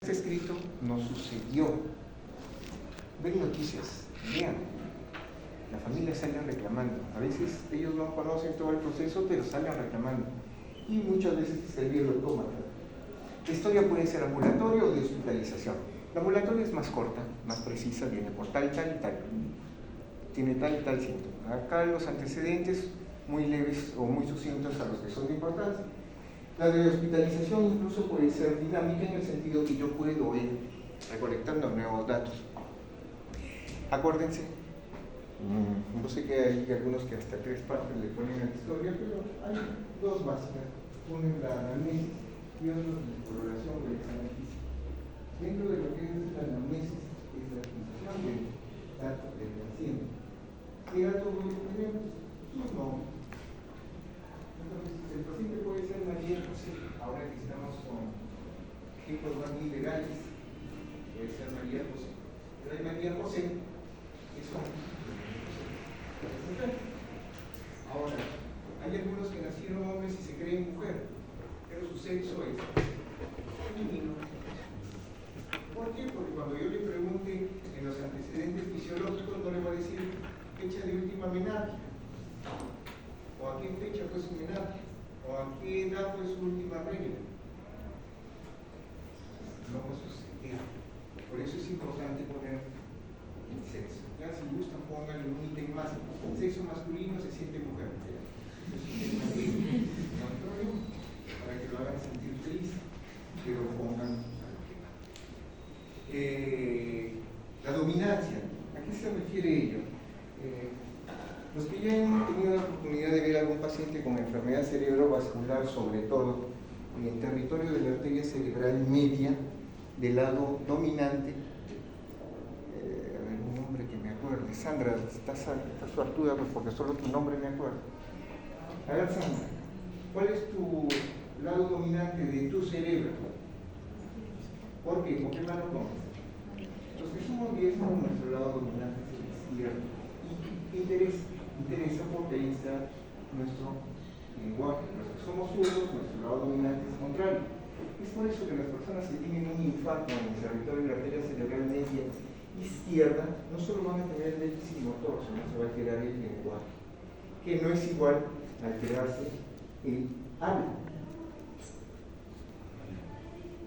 Este escrito no sucedió. Ven noticias, vean. La familia sale reclamando. A veces ellos no conocen todo el proceso, pero salen reclamando. Y muchas veces el bien lo toma. La historia puede ser ambulatorio o de hospitalización. La ambulatoria es más corta, más precisa, viene por tal, tal y tal. Tiene tal y tal síntoma. Acá los antecedentes muy leves o muy sucintos a los que son de importancia. La de hospitalización incluso puede ser dinámica en el sentido que yo puedo ir recolectando nuevos datos. Acuérdense, yo sé que hay algunos que hasta 3 partes le ponen a la historia, pero hay 2 básicas. Una es la anamnesis y otra es la exploración o el examen físico. Dentro de lo que es la anamnesis es la adquisición del dato del paciente. ¿Qué datos voy a tener? Sus nombres. Entonces, el paciente puede ser María José, ahora que estamos con ejemplos más legales, puede ser María José. Pero hay María José, que son mujer. Ahora, hay algunos que nacieron hombres y se creen mujer, pero su sexo es femenino. ¿Por qué? Porque cuando yo le pregunte en los antecedentes fisiológicos, no le voy a decir fecha de última menarquia, o a qué fecha fue su menarquia, o a qué edad fue su última regla. No va a suceder. Por eso es importante poner el sexo. Ya, si gustan, pónganle un ítem más. Sexo masculino se siente mujer. Eso es un tema de control, para que lo hagan sentir feliz, pero pongan la dominancia. ¿A qué se refiere ello? Los que ya han tenido la oportunidad de ver a algún paciente con enfermedad cerebrovascular, sobre todo en el territorio de la arteria cerebral media, del lado dominante, a ver, un nombre que me acuerde, Sandra, estás suertuda porque solo tu nombre me acuerdo. A ver, Sandra, ¿cuál es tu lado dominante de tu cerebro? ¿Por qué? ¿Con qué mano tomas? Los que somos diestros, nuestro lado dominante es el izquierdo. Y interesa porque ahí está nuestro lenguaje. Los que somos zurdos, nuestro lado dominante es contrario. Es por eso que las personas que tienen un infarto en el territorio de la arteria cerebral media izquierda no solo van a tener el déficit motor, sino se va a alterar el lenguaje, que no es igual a alterarse el habla.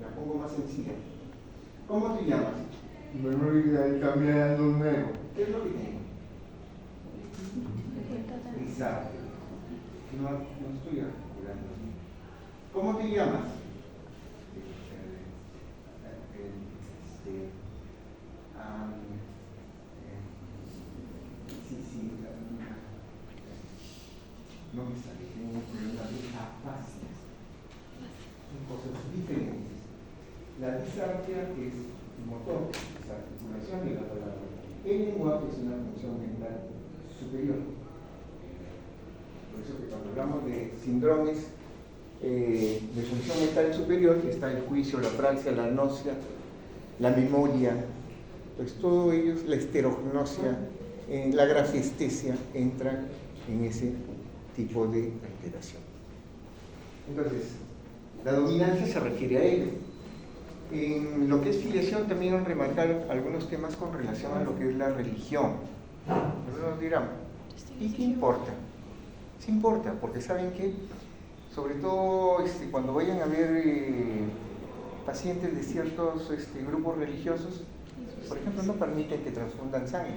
La pongo más sencilla. ¿Cómo te llamas? Memoria cambiando nuevo. ¿Qué es lo que tengo? Exacto. No estoy articulando. ¿Cómo te llamas? No me sale, tengo un problema de afasia. Son cosas diferentes. La disartria es el motor, es la articulación de la palabra. El lenguaje es una función mental superior. Por eso que cuando hablamos de síndromes de función mental superior, está el juicio, la praxia, la gnosia, la memoria, pues todo ello, la esterognosia, la grafiestesia, entra en ese tipo de alteración. Entonces, la dominancia se refiere a ello. En lo que es filiación también remarcar algunos temas con relación a lo que es la religión. Algunos dirán, ¿y qué importa? Sí importa, porque ¿saben qué? Sobre todo cuando vayan a ver pacientes de ciertos grupos religiosos, por ejemplo, no permiten que transfundan sangre.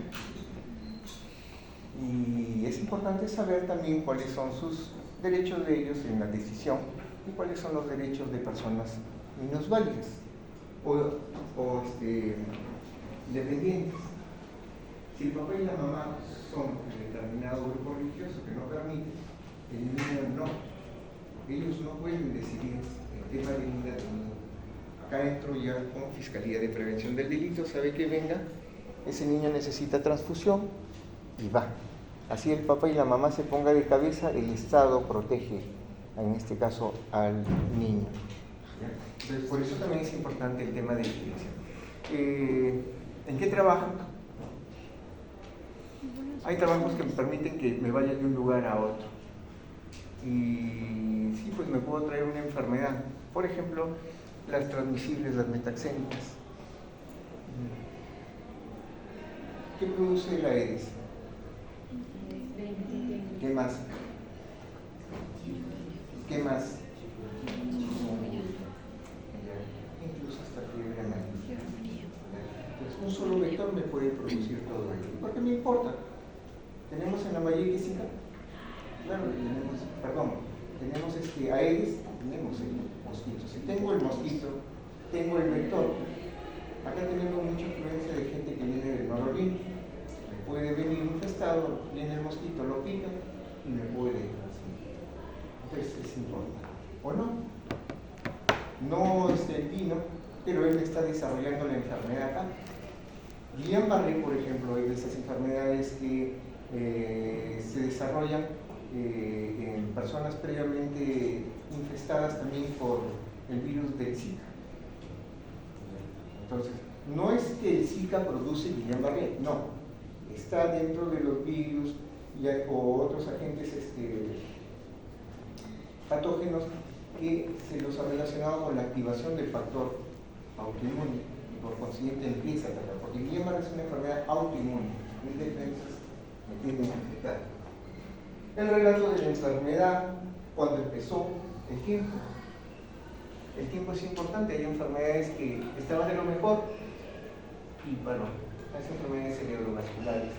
Y es importante saber también cuáles son sus derechos de ellos en la decisión y cuáles son los derechos de personas minusválidas o dependientes. Si el papá y la mamá son de determinado grupo religioso que no permite, el niño no. Ellos no pueden decidir el tema de vida del niño. Acá entro ya con Fiscalía de Prevención del Delito, sabe que venga, ese niño necesita transfusión y va. Así el papá y la mamá se ponga de cabeza, el Estado protege, en este caso, al niño. Entonces, por eso también es importante el tema de la filiación. ¿En qué trabajan? Hay trabajos que me permiten que me vaya de un lugar a otro. Y sí, pues me puedo traer una enfermedad. Por ejemplo, las transmisibles, las metaxénicas. ¿Qué produce la Aedes? ¿Qué más? ¿Qué más? Incluso hasta fiebre amarilla. Pues un solo vector me puede producir todo ello. ¿Por qué me importa? ¿Tenemos en la mayoría Zika? Claro, tenemos Aedes, tenemos el mosquito. Si tengo el mosquito, tengo el vector. Acá tenemos mucha influencia de gente que viene del norovirus. Me puede venir infestado, viene el mosquito, lo pica y me puede transmitir. Entonces es importante. ¿O no? No vino, pero él está desarrollando la enfermedad acá. Guillain-Barré, por ejemplo, es de esas enfermedades que se desarrollan en personas previamente infestadas también por el virus del Zika. Entonces, no es que el Zika produce Guillain-Barré, no. Está dentro de los virus o otros agentes patógenos que se los ha relacionado con la activación del factor autoinmune y por consiguiente empieza a atacar, porque Guillain-Barré es una enfermedad autoinmune, mis defensas me tienden a afectar. El relato de la enfermedad, cuando empezó, el tiempo. El tiempo es importante, hay enfermedades que estaban de lo mejor y bueno, las enfermedades cerebrovasculares,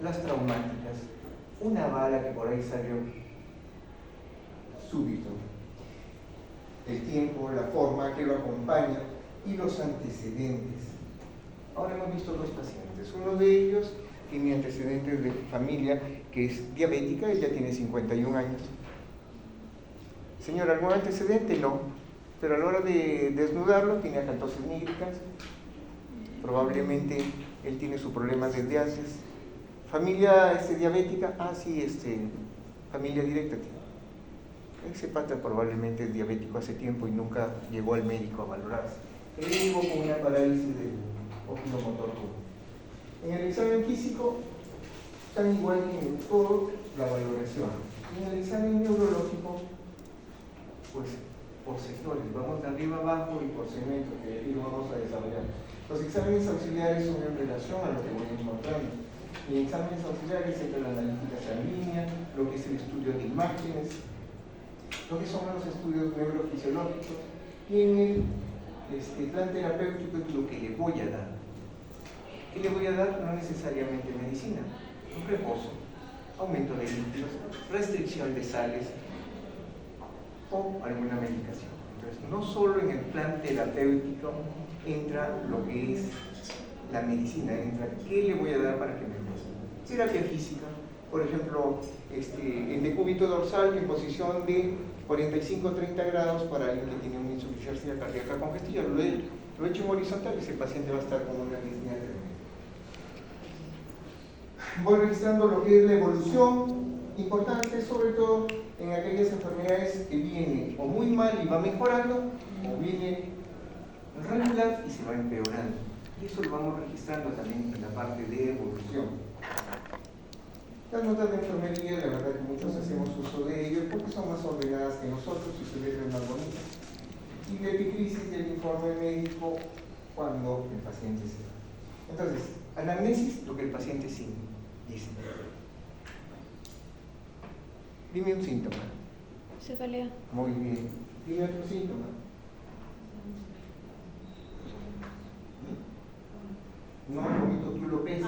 las traumáticas, una bala que por ahí salió súbito, el tiempo, la forma que lo acompaña y los antecedentes. Ahora hemos visto dos pacientes, uno de ellos tiene antecedentes de familia que es diabética, ella tiene 51 años. Señor, ¿algún antecedente? No, pero a la hora de desnudarlo tiene acantoses nígricas, probablemente él tiene su problema desde antes. ¿Familia diabética? Ah, sí, familia directa tiene. Ese pata probablemente es diabético hace tiempo y nunca llegó al médico a valorarse. Él llegó con una parálisis del oculomotor. En el examen físico, tan igual que en todo, la valoración. En el examen neurológico, pues por sectores, vamos de arriba abajo y por segmentos, que aquí lo vamos a desarrollar. Los exámenes auxiliares son en relación a lo que voy encontrando. En exámenes auxiliares entra la analítica sanguínea, lo que es el estudio de imágenes, lo que son los estudios neurofisiológicos, y en el plan terapéutico es lo que le voy a dar. ¿Qué le voy a dar? No necesariamente medicina, un reposo, aumento de lípidos, restricción de sales o alguna medicación. Entonces, no solo en el plan terapéutico entra lo que es la medicina, entra qué le voy a dar para que me mejore. Terapia física, por ejemplo, en decúbito dorsal en posición de 45-30 grados para alguien que tiene una insuficiencia cardíaca congestiva. Lo he hecho en horizontal y ese paciente va a estar con una disnea tremenda. Voy registrando lo que es la evolución, importante sobre todo en aquellas enfermedades que vienen o muy mal y va mejorando, o viene regular y se va empeorando. Y eso lo vamos registrando también en la parte de evolución. Las notas de enfermería, la verdad que muchos hacemos uso de ello porque son más ordenadas que nosotros y se ven más bonitas. Y la epicrisis del informe médico cuando el paciente se va. Entonces, anamnesis, lo que el paciente sí dice. Dime un síntoma. Cefalea. Muy bien. Dime otro síntoma. No, vómito, tú lo ves.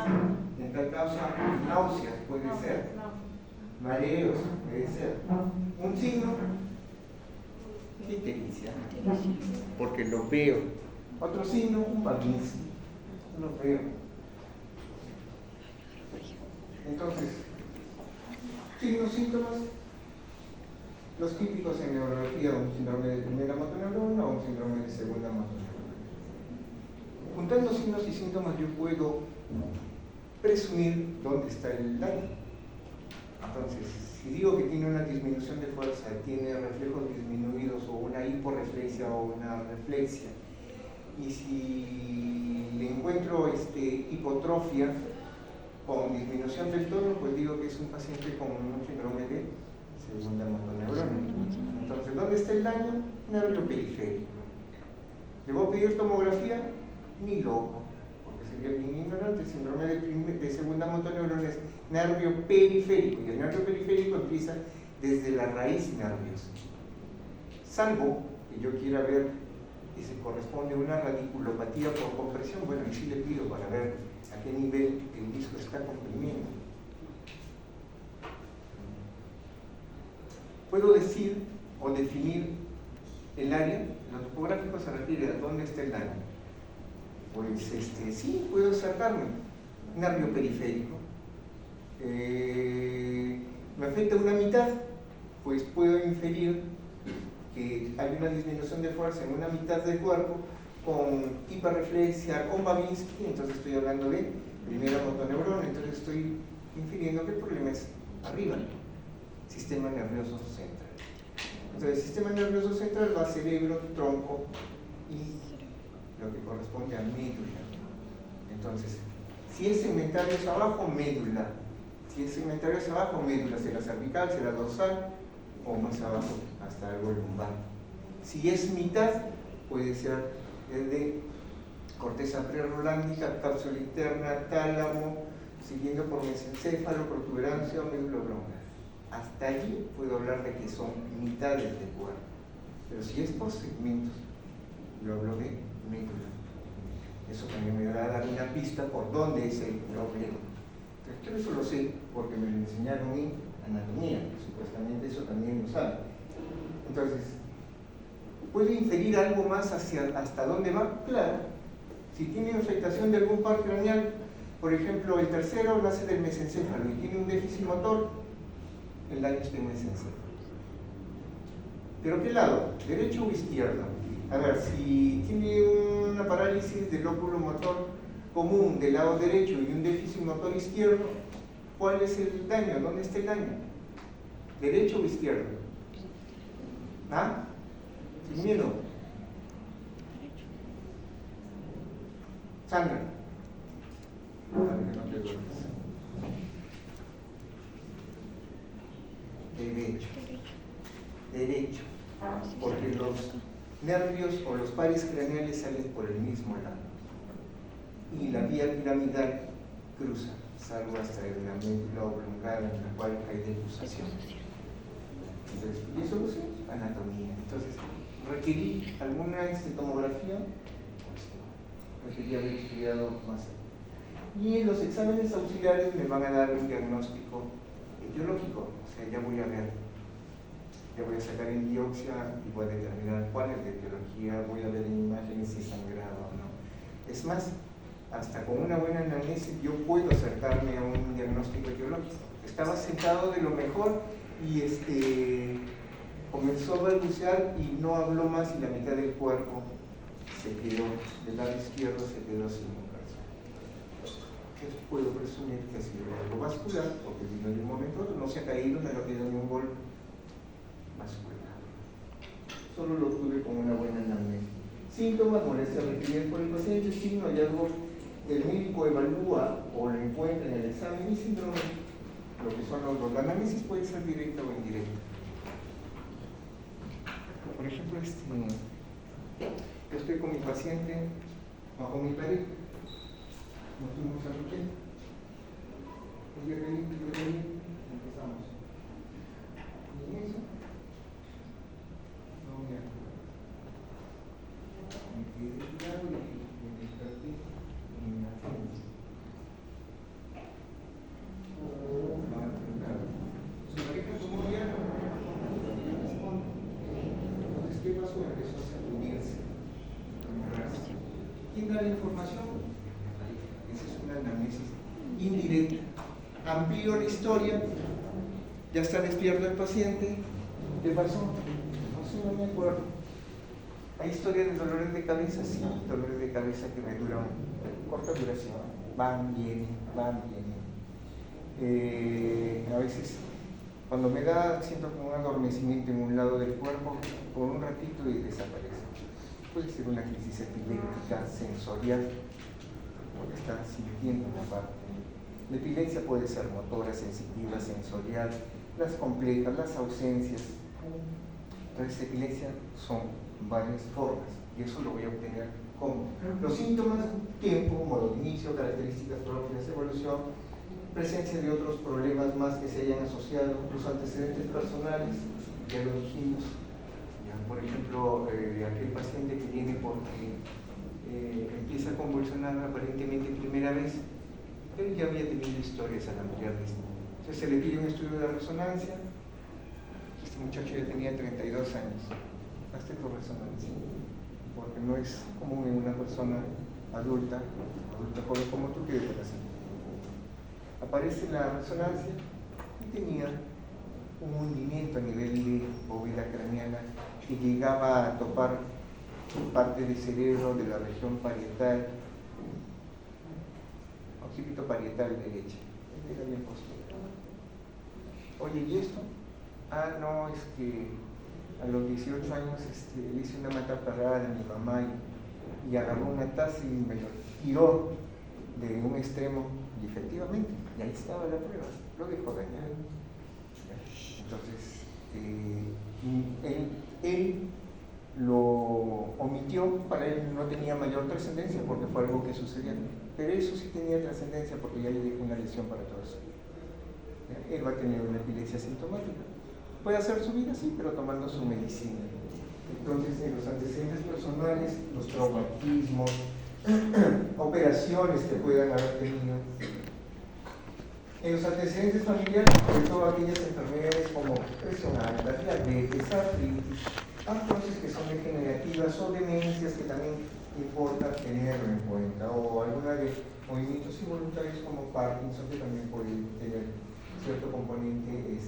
En tal causa, náuseas puede ser. Mareos puede ser. Un signo. Ictericia. Porque lo veo. Otro signo, un vaginismo. Lo veo. Entonces, signos, síntomas. Los típicos en neurología, un síndrome de primera motoneurona o un síndrome de segunda motoneurona. Juntando signos y síntomas yo puedo presumir dónde está el daño. Entonces, si digo que tiene una disminución de fuerza, tiene reflejos disminuidos o una hiporreflexia o una reflexia, y si le encuentro hipotrofia con disminución del tono, pues digo que es un paciente con un síndrome de segunda motoneurona. Entonces, ¿dónde está el daño? Nervio periférico. ¿Le voy a pedir tomografía? Ni loco, porque sería bien ignorante. El síndrome de segunda motoneurona es nervio periférico, y el nervio periférico empieza desde la raíz nerviosa. Salvo que yo quiera ver que se corresponde a una radiculopatía por compresión, bueno, y sí le pido para ver a qué nivel el disco está comprimiendo. Puedo decir o definir el área. Lo topográfico se refiere a dónde está el daño. Pues sí, puedo acercarme. Nervio periférico. ¿Me afecta una mitad? Pues puedo inferir que hay una disminución de fuerza en una mitad del cuerpo con hiperreflexia, con Babinski, entonces estoy hablando de primera motoneurona, entonces estoy infiriendo que el problema es arriba, sistema nervioso central. Entonces el sistema nervioso central va a cerebro, tronco y lo que corresponde a médula. Entonces, si el segmentario es abajo, médula. Si el segmentario es abajo, médula, será cervical, será dorsal o más abajo hasta algo lumbar. Si es mitad, puede ser desde corteza prerolándica, cápsula interna, tálamo, siguiendo por mesencéfalo, protuberancia o médula oblonga. Hasta allí puedo hablar de que son mitades del cuerpo. Pero si es por segmentos, yo hablo de médula. Eso también me va a dar una pista por dónde es el problema. Entonces, yo eso lo sé porque me lo enseñaron en anatomía, supuestamente eso también lo saben. Entonces, ¿puedo inferir algo más hasta dónde va? Claro. Si tiene afectación de algún par craneal, por ejemplo, el tercero nace del mesencéfalo y tiene un déficit motor, el daño está en mesencéfalo. ¿Pero qué lado? ¿Derecho o izquierdo? A ver, si tiene una parálisis del lóbulo motor común del lado derecho y un déficit motor izquierdo, ¿cuál es el daño? ¿Dónde está el daño? ¿Derecho o izquierdo? ¿Ah? Sin miedo. Sandra. A ver, que no te duermas. Derecho. Derecho. Porque los nervios o los pares craneales salen por el mismo lado. Y la vía piramidal cruza, salvo hasta la médula oblongada en la cual hay defusación. Entonces, y eso lo sé, anatomía. Entonces, requerí alguna tomografía, requerí haber estudiado más. Y en los exámenes auxiliares me van a dar un diagnóstico etiológico, o sea, ya voy a ver, ya voy a sacar en biopsia y voy a determinar cuál es la etiología, voy a ver en imágenes si es sangrado o no. Es más, hasta con una buena anamnesis yo puedo acercarme a un diagnóstico etiológico. Estaba sentado de lo mejor y comenzó a balbucear y no habló más y la mitad del cuerpo se quedó, del lado izquierdo se quedó sin comunicación. Entonces puedo presumir que ha sido algo vascular, porque vino de un momento a otro, no se ha caído, me lo quedó ni un golpe vascular. Solo lo tuve con una buena anamnesis. Síntomas, molestia requerida por el paciente, signo, hallazgo, el médico evalúa o lo encuentra en el examen y síndrome, lo que son los dos. La análisis puede ser directa o indirecta. Por ejemplo, yo estoy con mi paciente bajo mi pared, nos fuimos a Roquén. Empezamos. Y en eso, no me acuerdo. Me quedé claro y me desperté en la frente. Su pareja tomó diálogo, no responde. Entonces, ¿qué pasó? Empezó a sacudirse, a amarrarse. ¿Quién da la información? La pareja. Esa es una anamnesis indirecta. Amplío la historia, ya está despierto el paciente. ¿Qué pasó? No me acuerdo. ¿Hay historias de dolores de cabeza? Sí, dolores de cabeza que me duran corta duración. Van, vienen, van, vienen. A veces, cuando me da, siento como un adormecimiento en un lado del cuerpo, por un ratito y desaparece. Puede ser una crisis epiléptica sensorial, porque está sintiendo una parte. La epilepsia puede ser motora, sensitiva, sensorial, las complejas, las ausencias. Entonces, epilepsia son varias formas. y eso lo voy a obtener como los síntomas, tiempo, modo de inicio, características propias, evolución, presencia de otros problemas más que se hayan asociado, los antecedentes personales, ya lo dijimos. Ya, por ejemplo, aquel paciente que viene porque empieza a convulsionar aparentemente primera vez, pero ya había tenido historias a la mayor vez. Entonces se le pide un estudio de resonancia. Este muchacho ya tenía 32 años. Hazte tu resonancia, porque no es común en una persona adulta joven como tú que debe hacer. Aparece la resonancia y tenía un hundimiento a nivel de bóveda craneana que llegaba a topar parte del cerebro de la región parietal, occipito parietal derecha. Este era bien posterior. Oye, ¿y esto? Ah, no, es que a los 18 años le hice una mata parada a mi mamá y agarró una taza y me lo tiró de un extremo y efectivamente, y ahí estaba la prueba, lo dejó dañado. Entonces, él lo omitió, para él no tenía mayor trascendencia porque fue algo que sucedió, pero eso sí tenía trascendencia porque ya le dejó una lesión para todo eso. Él va a tener una epilepsia sintomática. Puede hacer su vida, sí, pero tomando su medicina. Entonces, en los antecedentes personales, los traumatismos, operaciones que puedan haber tenido. En los antecedentes familiares, sobre todo aquellas enfermedades como presión alta, diabetes, artritis, artrosis que son degenerativas o demencias que también importa tenerlo en cuenta, o alguna de movimientos involuntarios como Parkinson, que también puede tener cierto componente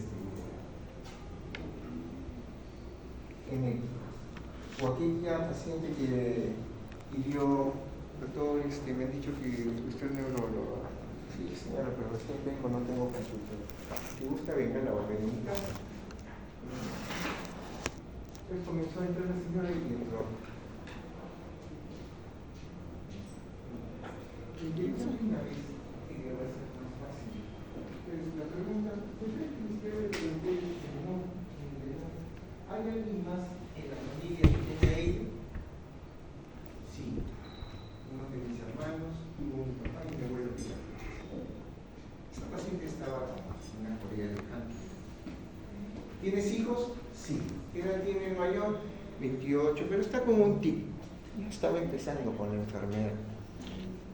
genético. O aquella paciente que pidió, doctor, me han dicho que usted es neurólogo. Sí, señora, pero recién vengo, no tengo consulta. Si gusta, venga, la voy a ver en mi casa. Entonces comenzó a entrar la señora y entró. Y llegó una vez, que va a ser más fácil. Entonces la pregunta, ¿por qué usted le preguntó y dice, no, ¿hay alguien más en la familia que tiene ahí? Sí. Uno de mis hermanos, tuvo un papá y mi abuelo que esta paciente estaba en una Corea del Canto. ¿Tienes hijos? Sí. ¿Qué edad tiene el mayor? 28, pero está como un tic. Ya estaba empezando con la enfermedad.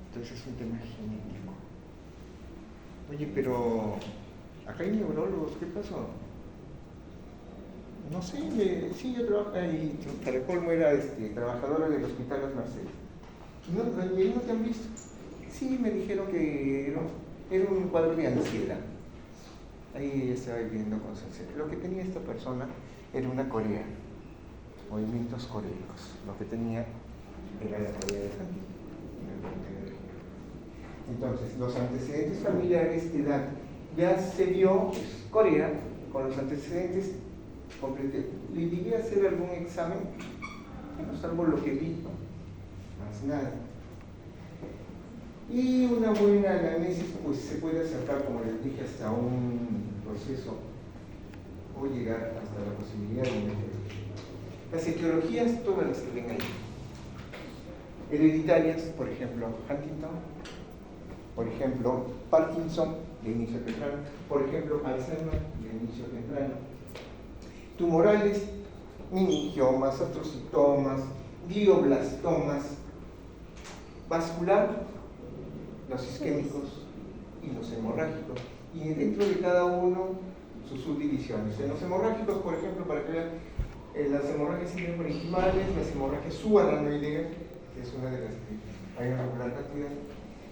Entonces es un tema genético. Oye, pero acá hay neurólogos, ¿qué pasó? No sé, sí, yo trabajo ahí, para colmo era trabajadora del Hospital Las Mercedes. ¿No te han visto? Sí, me dijeron que era un cuadro de ansiedad. Ahí estaba viviendo con su ansiedad. Lo que tenía esta persona era una corea, movimientos coreicos. Lo que tenía era la corea de Santi. Entonces, los antecedentes familiares que dan, ya se vio Corea con los antecedentes completos. Le llegué a hacer algún examen, salvo lo que vi, más nada. Y una buena anamnesis, pues se puede acercar, como les dije, hasta un proceso o llegar hasta la posibilidad de una etiología. Las etiologías, todas las que ven ahí. Hereditarias, por ejemplo, Huntington, por ejemplo, Parkinson, de inicio temprano, por ejemplo, Alzheimer, de inicio temprano. Tumorales, meningiomas, astrocitomas, glioblastomas, vascular, los isquémicos y los hemorrágicos. Y dentro de cada uno, sus subdivisiones. En los hemorrágicos, por ejemplo, para que vean, las hemorragias parenquimales, las hemorragias subarachnoideas, que es una de las que hay una regular cantidad,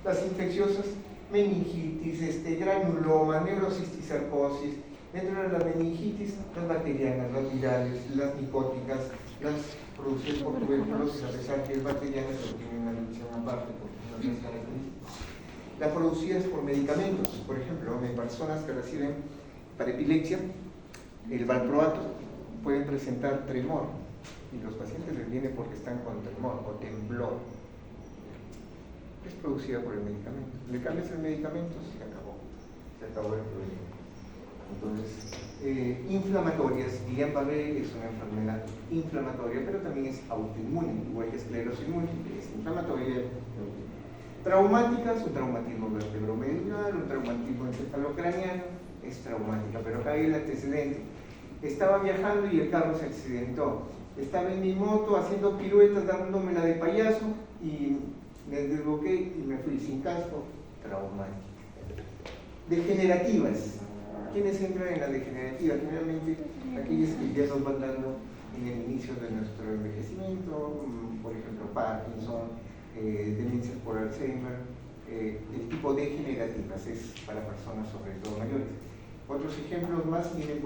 las infecciosas, meningitis, granuloma, neurocisticercosis. Dentro de la meningitis, las bacterianas, las virales, las micóticas, las producidas por tuberculosis, a pesar que es bacteriana, pero tiene una división aparte por otras características. Las producidas por medicamentos, por ejemplo, en personas que reciben para epilepsia, el valproato pueden presentar tremor, y los pacientes les viene porque están con tremor o temblor. Es producida por el medicamento. Le cambias el medicamento, se acabó el problema. Entonces, inflamatorias, Guillain-Barré es una enfermedad inflamatoria, pero también es autoinmune, igual que esclerosis múltiple, es inflamatoria. Traumáticas, un traumatismo vertebromedular, un traumatismo encefalocraniano, es traumática, pero acá hay el antecedente. Estaba viajando y el carro se accidentó. Estaba en mi moto haciendo piruetas, dándome la de payaso y me desboqué y me fui sin casco, traumática. Degenerativas. ¿Quiénes entran en la degenerativa? Generalmente aquellas que ya nos van dando en el inicio de nuestro envejecimiento, por ejemplo Parkinson, demencias por Alzheimer, el tipo degenerativas es para personas sobre todo mayores. Otros ejemplos más vienen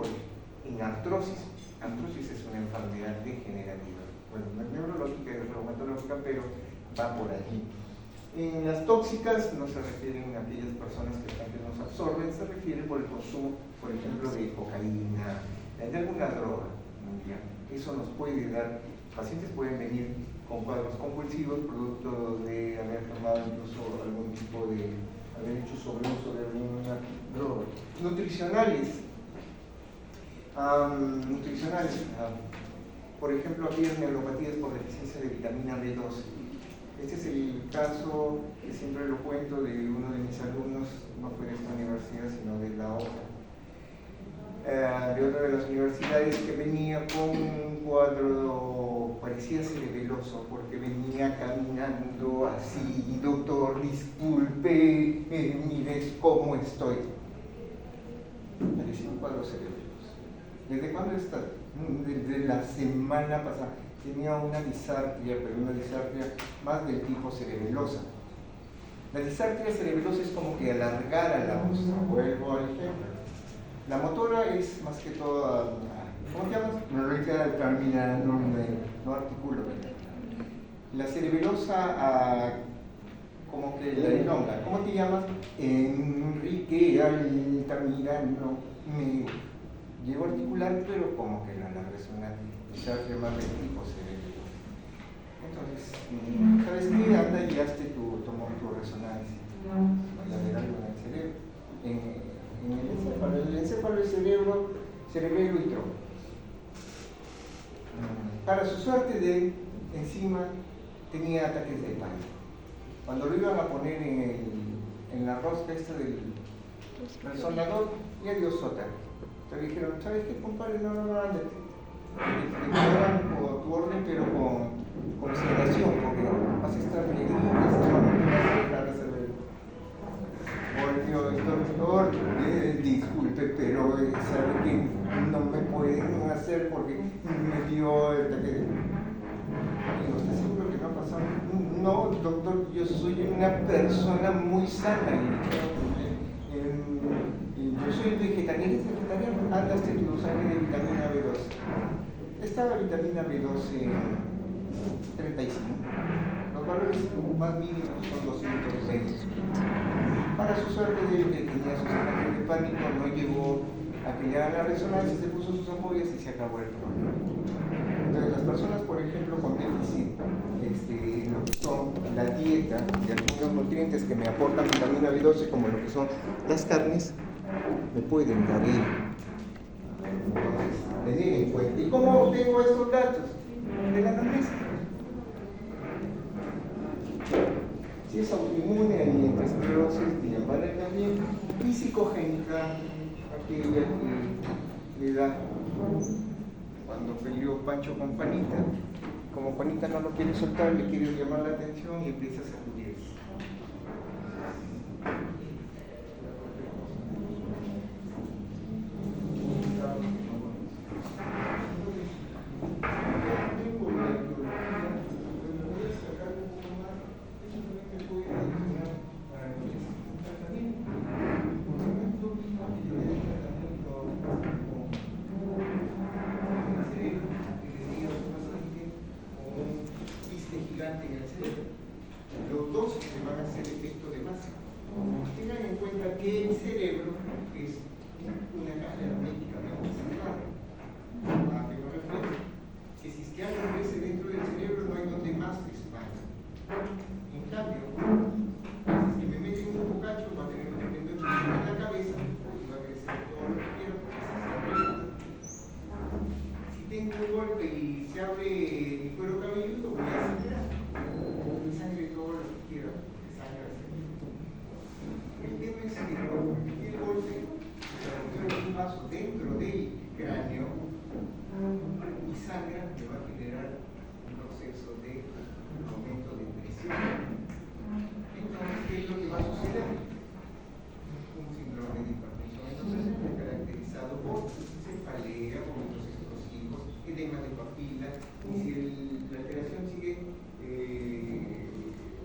en artrosis. Artrosis es una enfermedad degenerativa. Bueno, no es neurológica, es reumatológica, pero va por allí. En las tóxicas no se refieren a aquellas personas que nos absorben, se refiere por el consumo, por ejemplo, de cocaína, de alguna droga. ¿Ya? Eso nos puede dar, pacientes pueden venir con cuadros compulsivos, producto de haber tomado incluso algún tipo de, haber hecho sobreuso de alguna droga. Nutricionales. Por ejemplo, aquellas neuropatías por deficiencia de vitamina B12. Este es el caso que siempre lo cuento de uno de mis alumnos, no fue de esta universidad, sino de la otra. De otra de las universidades, que venía con un cuadro, parecía cerebeloso, porque venía caminando así: doctor, disculpe, mire cómo estoy. Parecía un cuadro cerebeloso. ¿Desde cuándo está? Desde la semana pasada. Tenía una disartria, pero una disartria más del tipo cerebelosa. La disartria cerebelosa es como que alargara la voz. Vuelvo al ejemplo. La motora es más que todo, ¿cómo te llamas? No termina, no articulo. La cerebelosa, como que la elonga. ¿Cómo te llamas? Enrique Altamirano. Me llego a articular, pero como que la alarga, es una disartria más del tipo cerebelosa. Entonces, ¿sabes qué? Anda y hazte tu resonancia. Vaya a ver algo en el cerebro. En el encéfalo es cerebelo y tronco. Para su suerte, de encima tenía ataques de pánico. Cuando lo iban a poner en la rosca esta del resonador, ya dio sótano. Entonces dijeron: ¿sabes qué, compadre? No, ándate. Te daban tu orden, pero con consideración, porque vas a estar feliz, vas a dejar de hacer el doctor, disculpe, pero sabe que no me pueden hacer porque me dio el ataque de... Digo, ¿estás seguro que no ha pasado? No, doctor, yo soy una persona muy sana y yo soy vegetariano. ¿Es vegetariano? Andaste tu dosaje de vitamina B12. Estaba vitamina B12 35. Los valores más mínimos son 220. Para su suerte, de que tenía sus ataques de pánico, no llegó a que le hagan la resonancia, se puso sus ampollas y se acabó el problema. Entonces, las personas, por ejemplo, con déficit, lo que son la dieta de algunos nutrientes que me aportan vitamina B12, como lo que son las carnes, me pueden dar ello. Entonces, tener en cuenta. ¿Y cómo obtengo estos datos? De la anamnesis. Si es autoinmune, hay esclerosis, Guillain-Barré también, y psicogénica, aquella que le da cuando peleó Pancho con Juanita. Como Juanita no lo quiere soltar, le quiere llamar la atención y empieza a sacudirse. Los dos le van a hacer efecto de masa. Tengan en cuenta que el cerebro es una caja herméticamente cerrada. ¿A qué me refiero? Que si es que algo crece dentro del cerebro, no hay donde más espacio. En cambio, si me meten un bocacho, va a tener un tremendo chiste en la cabeza, y va a crecer todo lo que quiero. le va a generar un proceso de aumento de presión. Entonces, ¿qué es lo que va a suceder? Un síndrome de hipertensión. Entonces, es caracterizado por cefalea, vómitos explosivos, edema de papila, y si la alteración sigue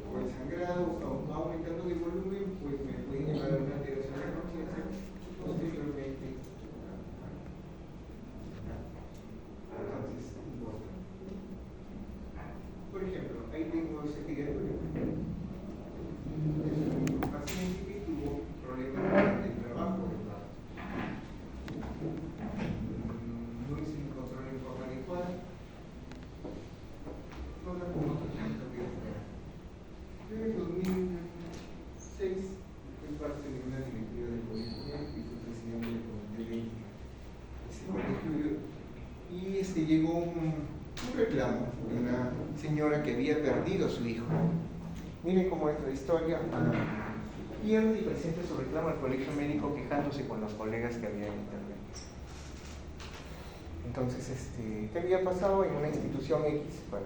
o el sangrado va aumentando de volumen, pues me puede llevar a una alteración de la conciencia posteriormente. Entonces, por ejemplo, ahí tengo ese criatura. Es un paciente que tuvo problemas durante el trabajo, ¿verdad? No hice el control en forma adecuada. No la como tanto que esperar. Yo en 2006 fui parte de una directiva del colegio y fui presidente del comité de ese colegio. Y llegó un reclamo de una señora que había perdido a su hijo. Miren cómo es la historia. Pierde y presenta su reclamo al colegio médico quejándose con los colegas que habían intervenido. Entonces, ¿qué había pasado en una institución X? Bueno,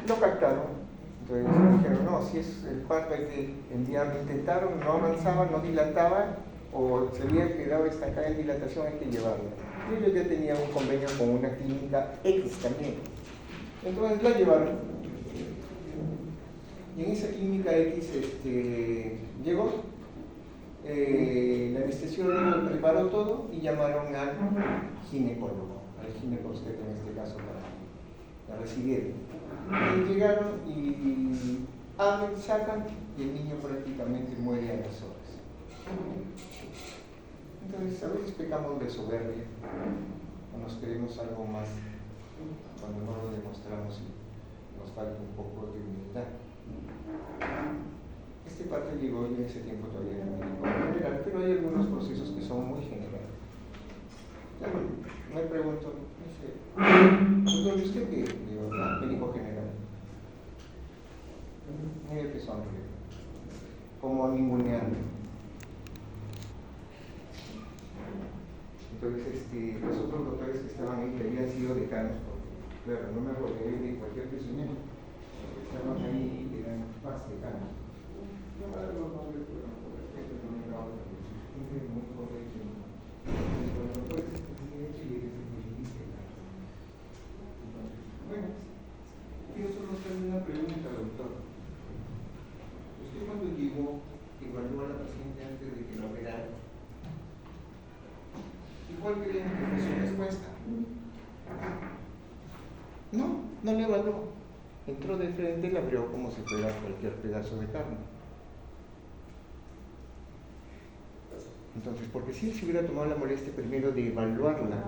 lo captaron. Entonces dijeron, no, si es el parto hay que enviarlo. Intentaron, no avanzaba, no dilataba, o se había quedado estancada en dilatación, hay que llevarlo. Y ellos ya tenían un convenio con una clínica X también. Entonces la llevaron. Y en esa clínica X llegó, la anestesióloga preparó todo y llamaron al ginecólogo, al ginecobstetra en este caso, para recibir. Y llegaron y abren, sacan y el niño prácticamente muere a las horas. Entonces a veces pecamos de soberbia o nos creemos algo más cuando no lo demostramos y nos falta un poco de humildad. Este parte llegó y en ese tiempo todavía era médico general, pero hay algunos procesos que son muy generales. Claro, me pregunto, doctor, ¿y usted qué? Digo, médico general. Mira que sonríe, como ninguneando. Entonces, los otros doctores que estaban ahí, que habían sido decanos, porque, claro, no me rodeé de cualquier personaje, estaban ahí, eran más decanos. No me acuerdo los nombres, pero por respeto no me acabo de decir, muy correcto. Bueno, pues, presidente y eres el ministro. Bueno, quiero solo hacerle una pregunta, doctor. ¿Usted cuando llegó, evaluó a la paciente antes de que lo operara? ¿Y cuál creen que fue su respuesta? No le evaluó. Entró de frente y la abrió como si fuera cualquier pedazo de carne. Entonces, porque si él se hubiera tomado la molestia primero de evaluarla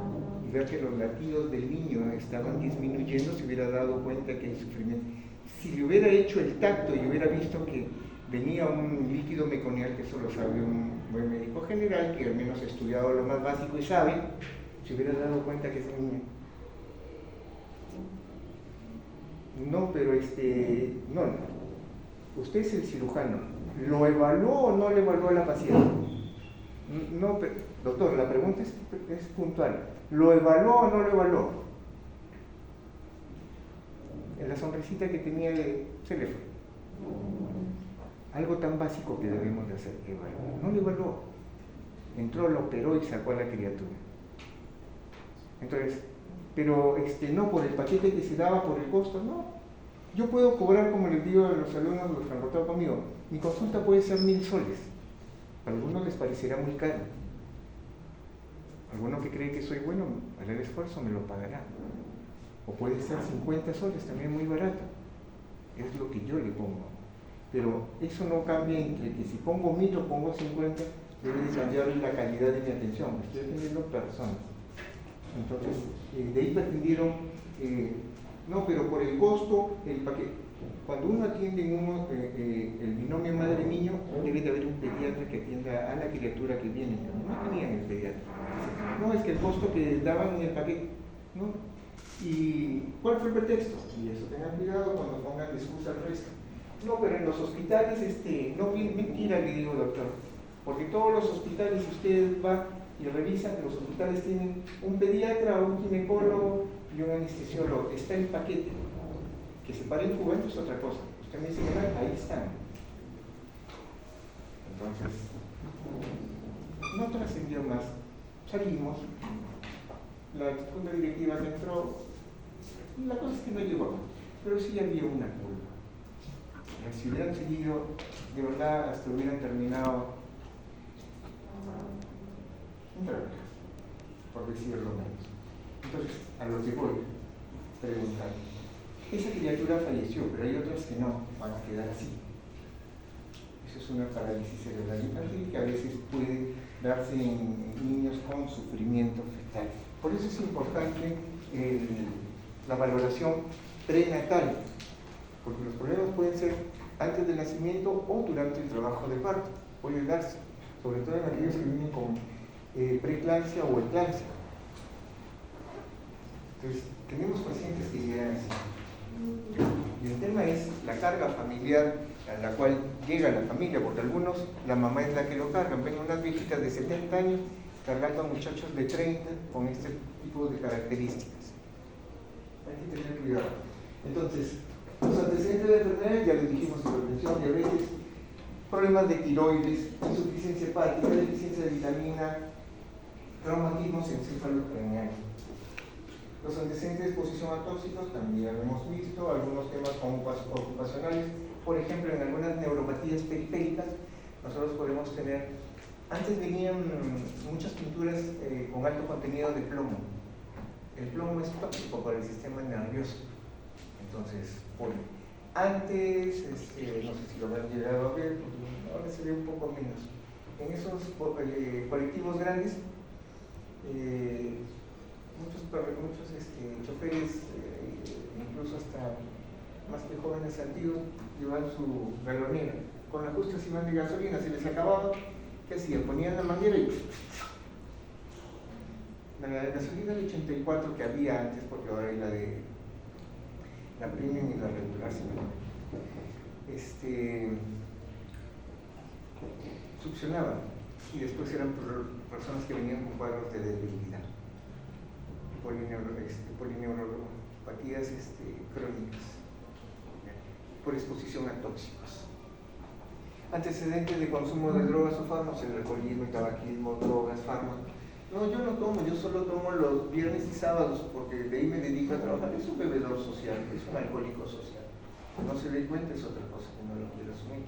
y ver que los latidos del niño estaban disminuyendo, se hubiera dado cuenta que hay sufrimiento. Si le hubiera hecho el tacto y hubiera visto que venía un líquido meconial, que eso lo sabe un buen médico general, que al menos ha estudiado lo más básico y sabe, se hubiera dado cuenta que ese niño... No, pero no. Usted es el cirujano. ¿Lo evaluó o no le evaluó a la paciente? No, pero, doctor, la pregunta es puntual. ¿Lo evaluó o no lo evaluó? En la sonrisita que tenía se le fue. Algo tan básico que debemos de hacer, evaluar. No lo evaluó. Entró, lo operó y sacó a la criatura. Entonces, pero no por el paquete que se daba, por el costo, no. Yo puedo cobrar, como les digo a los alumnos, los que han votado conmigo, mi consulta puede ser 1,000 soles. A algunos les parecerá muy caro. Alguno que cree que soy bueno, hará el esfuerzo, me lo pagará. O puede ser 50 soles, también muy barato. Es lo que yo le pongo. Pero eso no cambia entre que si pongo 1,000 o pongo 50, debe de cambiar la calidad de mi atención. Estoy atendiendo personas. Entonces, de ahí pretendieron, no, pero por el costo, el paquete. Cuando uno atiende el binomio madre-niño, debe de haber un pediatra que atienda a la criatura que viene. No tenían el pediatra. No, es que el costo que daban en el paquete, ¿no? ¿Y cuál fue el pretexto? Y eso tengan cuidado cuando pongan de excusa al resto. No, pero en los hospitales, no, mentira, le digo, doctor, porque todos los hospitales usted va y revisan que los hospitales tienen un pediatra, un ginecólogo y un anestesiólogo. Está el paquete. Que se pare el juguete es otra cosa. Usted me dice, ahí están. Entonces, no trascendió más. Salimos, la junta directiva entró, y la cosa es que no llegó, pero sí había una culpa. Si hubieran seguido, de verdad, hasta hubieran terminado por decirlo menos. Entonces, a los de hoy preguntan, esa criatura falleció, pero hay otras que no, van a quedar así. Eso es una parálisis cerebral infantil que a veces puede darse en niños con sufrimiento fetal. Por eso es importante la valoración prenatal, porque los problemas pueden ser antes del nacimiento o durante el trabajo de parto. Puede darse, sobre todo en aquellos que vienen con preeclampsia o eclampsia. Entonces, tenemos pacientes que llegan así. Y el tema es la carga familiar a la cual llega la familia, porque algunos, la mamá es la que lo cargan. Ven unas viejitas de 70 años cargando a muchachos de 30 con este tipo de características. Hay que tener cuidado. Entonces, los antecedentes de enfermedad, ya les dijimos, hipertensión, diabetes, problemas de tiroides, insuficiencia hepática, deficiencia de vitamina, traumatismos encéfalo-craneales. Los antecedentes de exposición a tóxicos también lo hemos visto, algunos temas ocupacionales, por ejemplo, en algunas neuropatías periféricas, nosotros podemos tener, antes venían muchas pinturas con alto contenido de plomo. El plomo es tóxico para el sistema nervioso, entonces, antes, no sé si lo habrán llegado a ver, ahora se ve un poco menos. En esos colectivos grandes, muchos choferes, incluso hasta más que jóvenes antiguos, llevan su galonera. Con las justas iban de gasolina, se les acababa, ¿qué hacían? Ponían la manguera y la gasolina de 84 que había antes, porque ahora hay la de la premium y la regular, succionaban, y después eran personas que venían con cuadros de debilidad, polineuropatías crónicas, por exposición a tóxicos. Antecedentes de consumo de drogas o fármacos, el alcoholismo, el tabaquismo, drogas, fármacos. No, yo no tomo, yo solo tomo los viernes y sábados porque de ahí me dedico a trabajar. Es un bebedor social, es un alcohólico social. No se dé cuenta es otra cosa que no lo quiero asumir.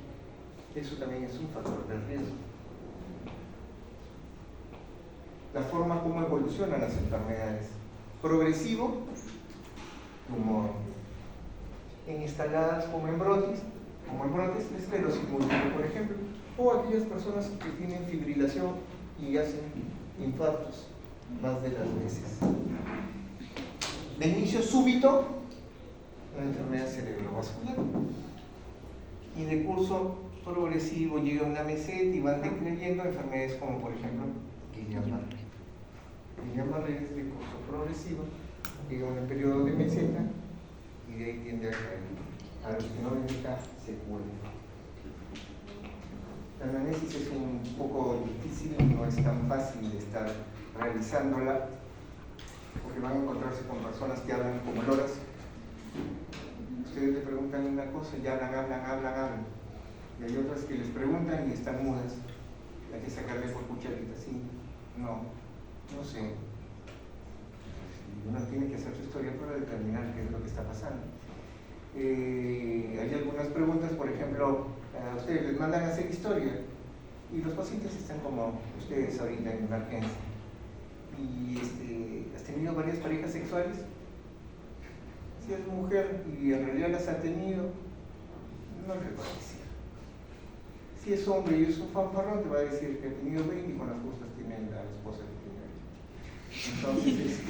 Eso también es un factor de riesgo. La forma como evolucionan las enfermedades. Progresivo, tumor. En instaladas como en brotes, esclerosis múltiple, por ejemplo, o aquellas personas que tienen fibrilación y hacen infartos más de las veces. De inicio súbito, la enfermedad cerebrovascular, y de curso progresivo llega a una meseta y van decreyendo enfermedades como, por ejemplo, Guillain-Barré. Guillain-Barré es de curso progresivo, llega a un periodo de meseta y de ahí tiende a caer. A los que no ven acá se cura. La anamnesis es un poco difícil, no es tan fácil de estar realizándola, porque van a encontrarse con personas que hablan como loras. Ustedes le preguntan una cosa y hablan. Y hay otras que les preguntan y están mudas. Hay que sacarle por cucharita, sí, no sé. Uno tiene que hacer su historia para determinar qué es lo que está pasando. Hay algunas preguntas, por ejemplo, a ustedes les mandan a hacer historia y los pacientes están como ustedes ahorita en emergencia. Y ¿has tenido varias parejas sexuales? Si es mujer y en realidad las ha tenido, no le va a decir. Si es hombre y es un fanfarrón, te va a decir que ha tenido 20 y con las justas tiene la esposa que tiene 20. Entonces,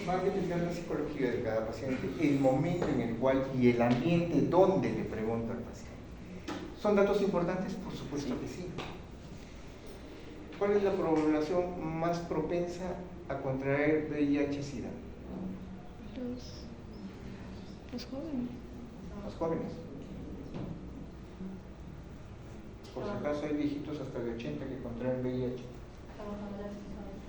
va a depender la psicología de cada paciente, el momento en el cual y el ambiente donde le pregunta al paciente. ¿Son datos importantes? Por supuesto que sí. ¿Cuál es la población más propensa a contraer VIH-Sida? Los jóvenes. Los jóvenes. Por si acaso hay viejitos hasta de 80 que contraen VIH. trabajadoras sexuales.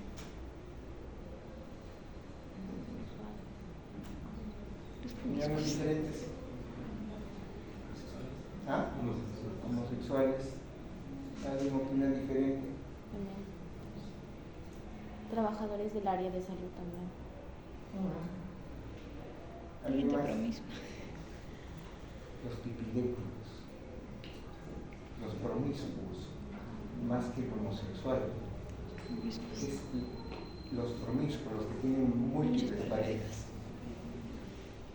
Opiniones diferentes. ¿Ah? Homosexuales. ¿Alguien opina diferente? También. Trabajadores del área de salud también. ¿Alguien Gente más? promiscua. Los pipilécticos, los promiscuos, más que homosexuales. Es los promiscuos, los que tienen múltiples parejas.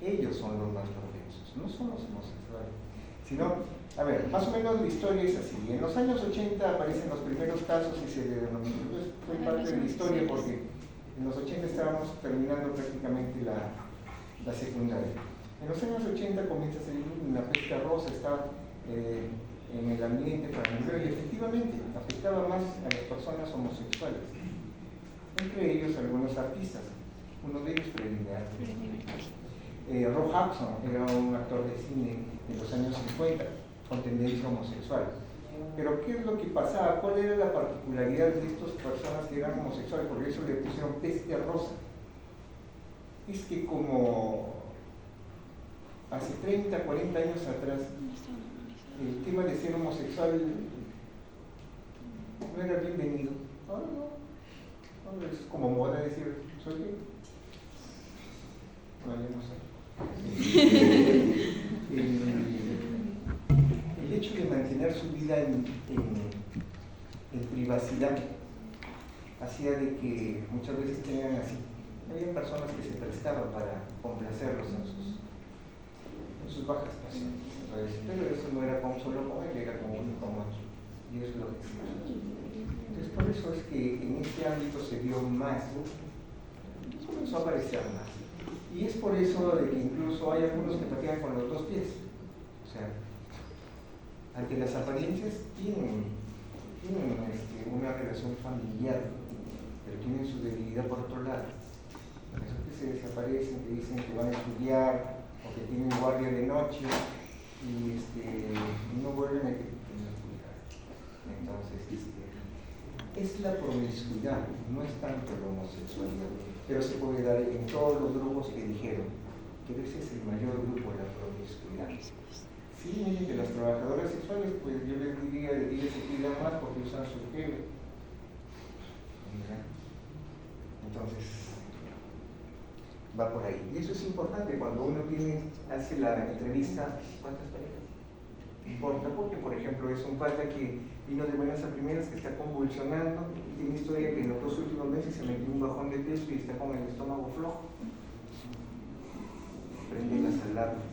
Ellos son los más propensos, no son los homosexuales. Sino, a ver, más o menos la historia es así. En los años 80 aparecen los primeros casos y se le denomina. Entonces, fue parte de la historia porque en los 80 estábamos terminando prácticamente la secundaria. En los años 80 comienza a salir una peste rosa, está en el ambiente familiar y efectivamente afectaba más a las personas homosexuales. Entre ellos algunos artistas, uno de ellos Freddie Mercury. Rob Hudson era un actor de cine en los años 50 con tendencia homosexual. Pero ¿qué es lo que pasaba? ¿Cuál era la particularidad de estas personas que eran homosexuales? Porque eso le pusieron peste rosa. Es que como hace 30, 40 años atrás, el tema de ser homosexual no era bienvenido. Ahora no. Ahora es como moda decir, soy gay. No, yo no sé. El hecho de mantener su vida en privacidad hacía de que muchas veces tenían así. Había personas que se prestaban para complacerlos en sus bajas pasiones. Pero eso no era con solo con él, era con uno y con otro. Y eso es lo que se hace. Entonces, por eso es que en este ámbito se vio más, comenzó a aparecer más. Y es por eso de que incluso hay algunos que patean con los dos pies. O sea, ante las apariencias tienen una relación familiar, pero tienen su debilidad por otro lado. Eso que se desaparecen, que dicen que van a estudiar o que tienen guardia de noche y no vuelven a tener cuidado. Entonces, es la promiscuidad, no es tanto la homosexualidad, pero se puede dar en todos los grupos que dijeron, pero ese es el mayor grupo, la promiscuidad. Sí, miren que las trabajadoras sexuales, pues yo les diría de que se cuidan más porque usan su gel. Entonces, va por ahí. Y eso es importante cuando uno hace la entrevista. ¿Cuántas parejas? Importa porque, por ejemplo, es un pata que vino de buenas a primeras, que está convulsionando, y tiene historia que en los 2 últimos meses se metió un bajón de peso y está con el estómago flojo. Prende las alarmas.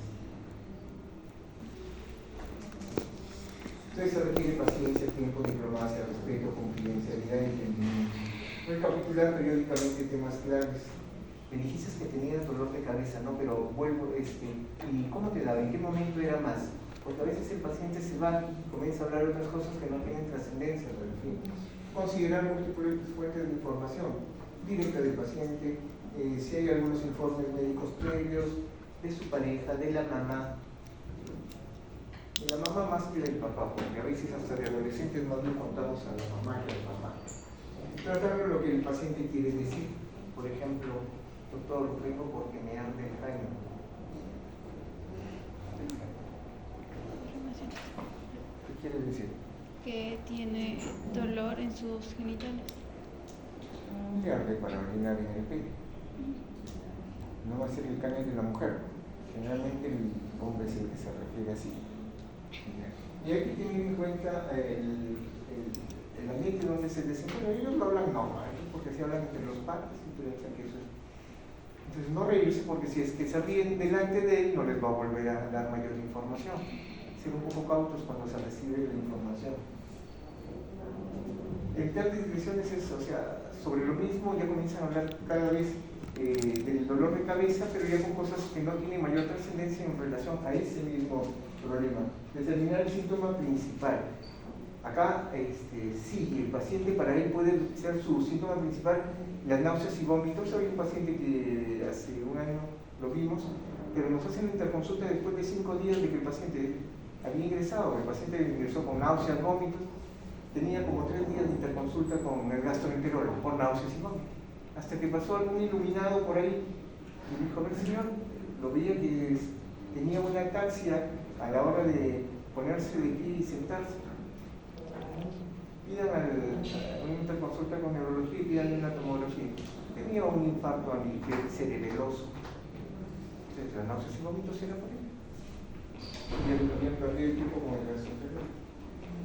Entonces se requiere paciencia, tiempo, diplomacia, respeto, confidencialidad, entendimiento. Recapitular periódicamente temas claves. Me dijiste que tenías dolor de cabeza, ¿no? Pero vuelvo, ¿y cómo te daba? ¿En qué momento era más? Porque a veces el paciente se va y comienza a hablar de otras cosas que no tienen trascendencia, pero en fin. Considerar múltiples fuentes de información directa del paciente, si hay algunos informes médicos previos, de su pareja, de la mamá. De la mamá más que del papá, porque a veces hasta de adolescentes más le contamos a la mamá que al papá. Tratar de lo que el paciente quiere decir. Por ejemplo, doctor, lo tengo porque me arde el caño. ¿Qué quiere decir? Que tiene dolor en sus genitales. Le arde para orinar en el pene. No va a ser el caño de la mujer. Generalmente el hombre es el que se refiere así. Y hay que tener en cuenta el ambiente donde se desenvuelve. Ellos lo hablan normal, porque se hablan entre los padres y piensan que eso es. Entonces no reírse, porque si es que se ríen delante de él no les va a volver a dar mayor información. Ser un poco cautos cuando se recibe la información. Evitar digresiones es, o sea, sobre lo mismo ya comienzan a hablar cada vez del dolor de cabeza, pero ya con cosas que no tienen mayor trascendencia en relación a ese mismo problema. Determinar el síntoma principal. Acá, sí, el paciente para él puede ser su síntoma principal las náuseas y vómitos. Había un paciente que hace un año lo vimos, pero nos hacen la interconsulta después de 5 días de que el paciente había ingresado. El paciente ingresó con náuseas, vómitos, tenía como 3 días de interconsulta con el gastroenterólogo por náuseas y vómitos. Hasta que pasó algún iluminado por ahí y me dijo: a ver, señor, lo veía que tenía una ataxia a la hora de ponerse de pie y sentarse. Pidan una interconsulta con neurología y pidan una tomografía. Tenía un infarto a nivel cerebeloso. Entonces, las náuseas y vómitos era por él. Y él había perdido el tiempo con el gastroenterólogo.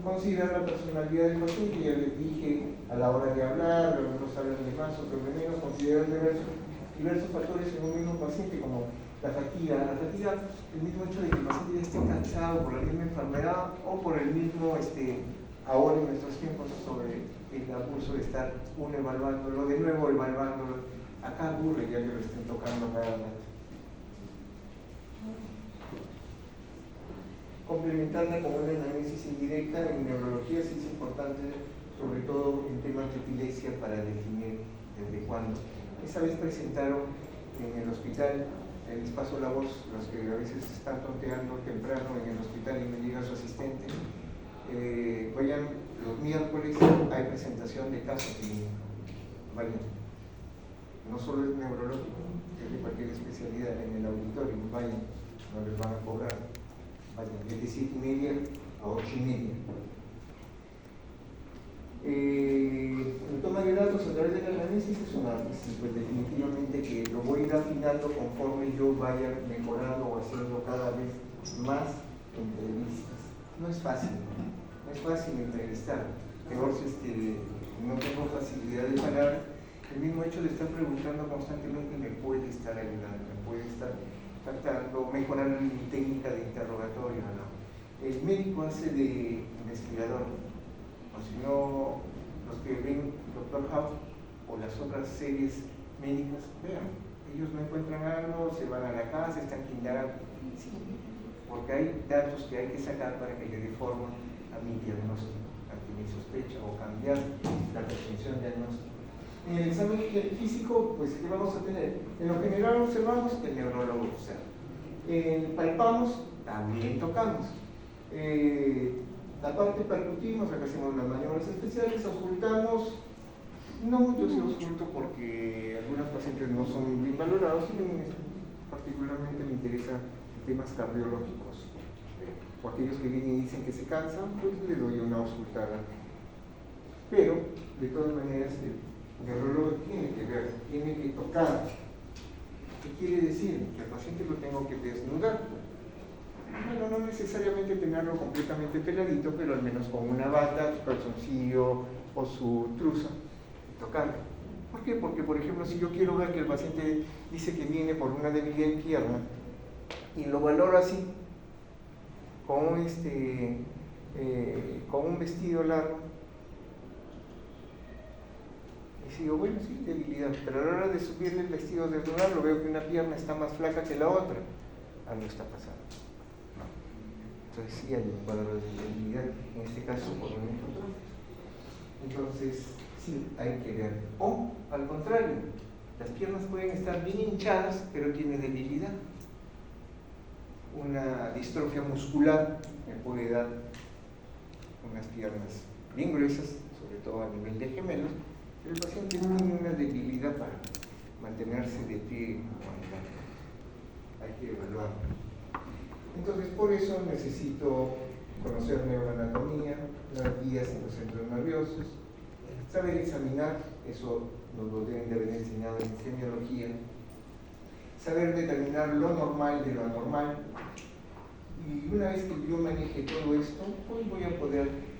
Considerar la personalidad del paciente, ya les dije a la hora de hablar, algunos hablan de más, otros de menos, considerar diversos factores en un mismo paciente, como la fatiga, el mismo hecho de que el paciente ya esté cansado por la misma enfermedad o por el mismo, ahora en nuestros tiempos, sobre el abuso de estar uno evaluándolo, de nuevo evaluándolo. Acá aburre ya que lo estén tocando cada rato. Complementarla con una análisis indirecta en neurología sí es importante, sobre todo en temas de epilepsia, para definir desde cuándo. Esa vez presentaron en el hospital, les paso la voz, los que a veces están tonteando temprano en el hospital y me llega su asistente, vayan los miércoles, hay presentación de casos clínicos, vayan. No solo es neurológico, es de cualquier especialidad, en el auditorio, vayan, no les van a cobrar. Es de 7:30 a 8:30. El toma de datos a través del análisis es un arte, pues definitivamente que lo voy a ir afinando conforme yo vaya mejorando o haciendo cada vez más entrevistas. No es fácil entrevistar. Peor si no tengo facilidad de palabra. El mismo hecho de estar preguntando constantemente me puede estar ayudando, me puede estar tratando, mejorar mi técnica de interrogatorio, ¿no? El médico hace de investigador, o si no, los que ven Dr. House o las otras series médicas, vean, ellos no encuentran algo, se van a la casa, están indagando, sí, porque hay datos que hay que sacar para que le dé forma a mi diagnóstico, ante mi sospecha, o cambiar la presunción diagnóstica. En el examen físico, pues, ¿qué vamos a tener? En lo general observamos, el neurólogo observa. Palpamos, también tocamos. La parte percutimos, acá hacemos las maniobras especiales, auscultamos. No, yo sí ausculto porque algunos pacientes no son bien valorados y particularmente me interesan temas cardiológicos. O aquellos que vienen y dicen que se cansan, pues le doy una auscultada. Pero, de todas maneras, el neurólogo tiene que ver, tiene que tocar. ¿Qué quiere decir? Que al paciente lo tengo que desnudar. Bueno, no necesariamente tenerlo completamente peladito, pero al menos con una bata, su calzoncillo o su truza, y tocarlo. ¿Por qué? Porque, por ejemplo, si yo quiero ver que el paciente dice que viene por una debilidad en pierna y lo valoro así, con un vestido largo, y digo, bueno, sí, debilidad, pero a la hora de subirle el vestido desnudado, veo que una pierna está más flaca que la otra. Algo está pasando. No. Entonces sí hay un cuadro de debilidad, en este caso por un hipotrofia. Entonces sí hay que ver. O al contrario, las piernas pueden estar bien hinchadas, pero tiene debilidad. Una distrofia muscular me puede dar unas piernas bien gruesas, sobre todo a nivel de gemelos. El paciente tiene una debilidad para mantenerse de pie. Hay que evaluar. Entonces, por eso necesito conocer neuroanatomía, las guías en los centros nerviosos, saber examinar, eso nos lo deben de haber enseñado en semiología, saber determinar lo normal de lo anormal. Y una vez que yo maneje todo esto, pues voy a poder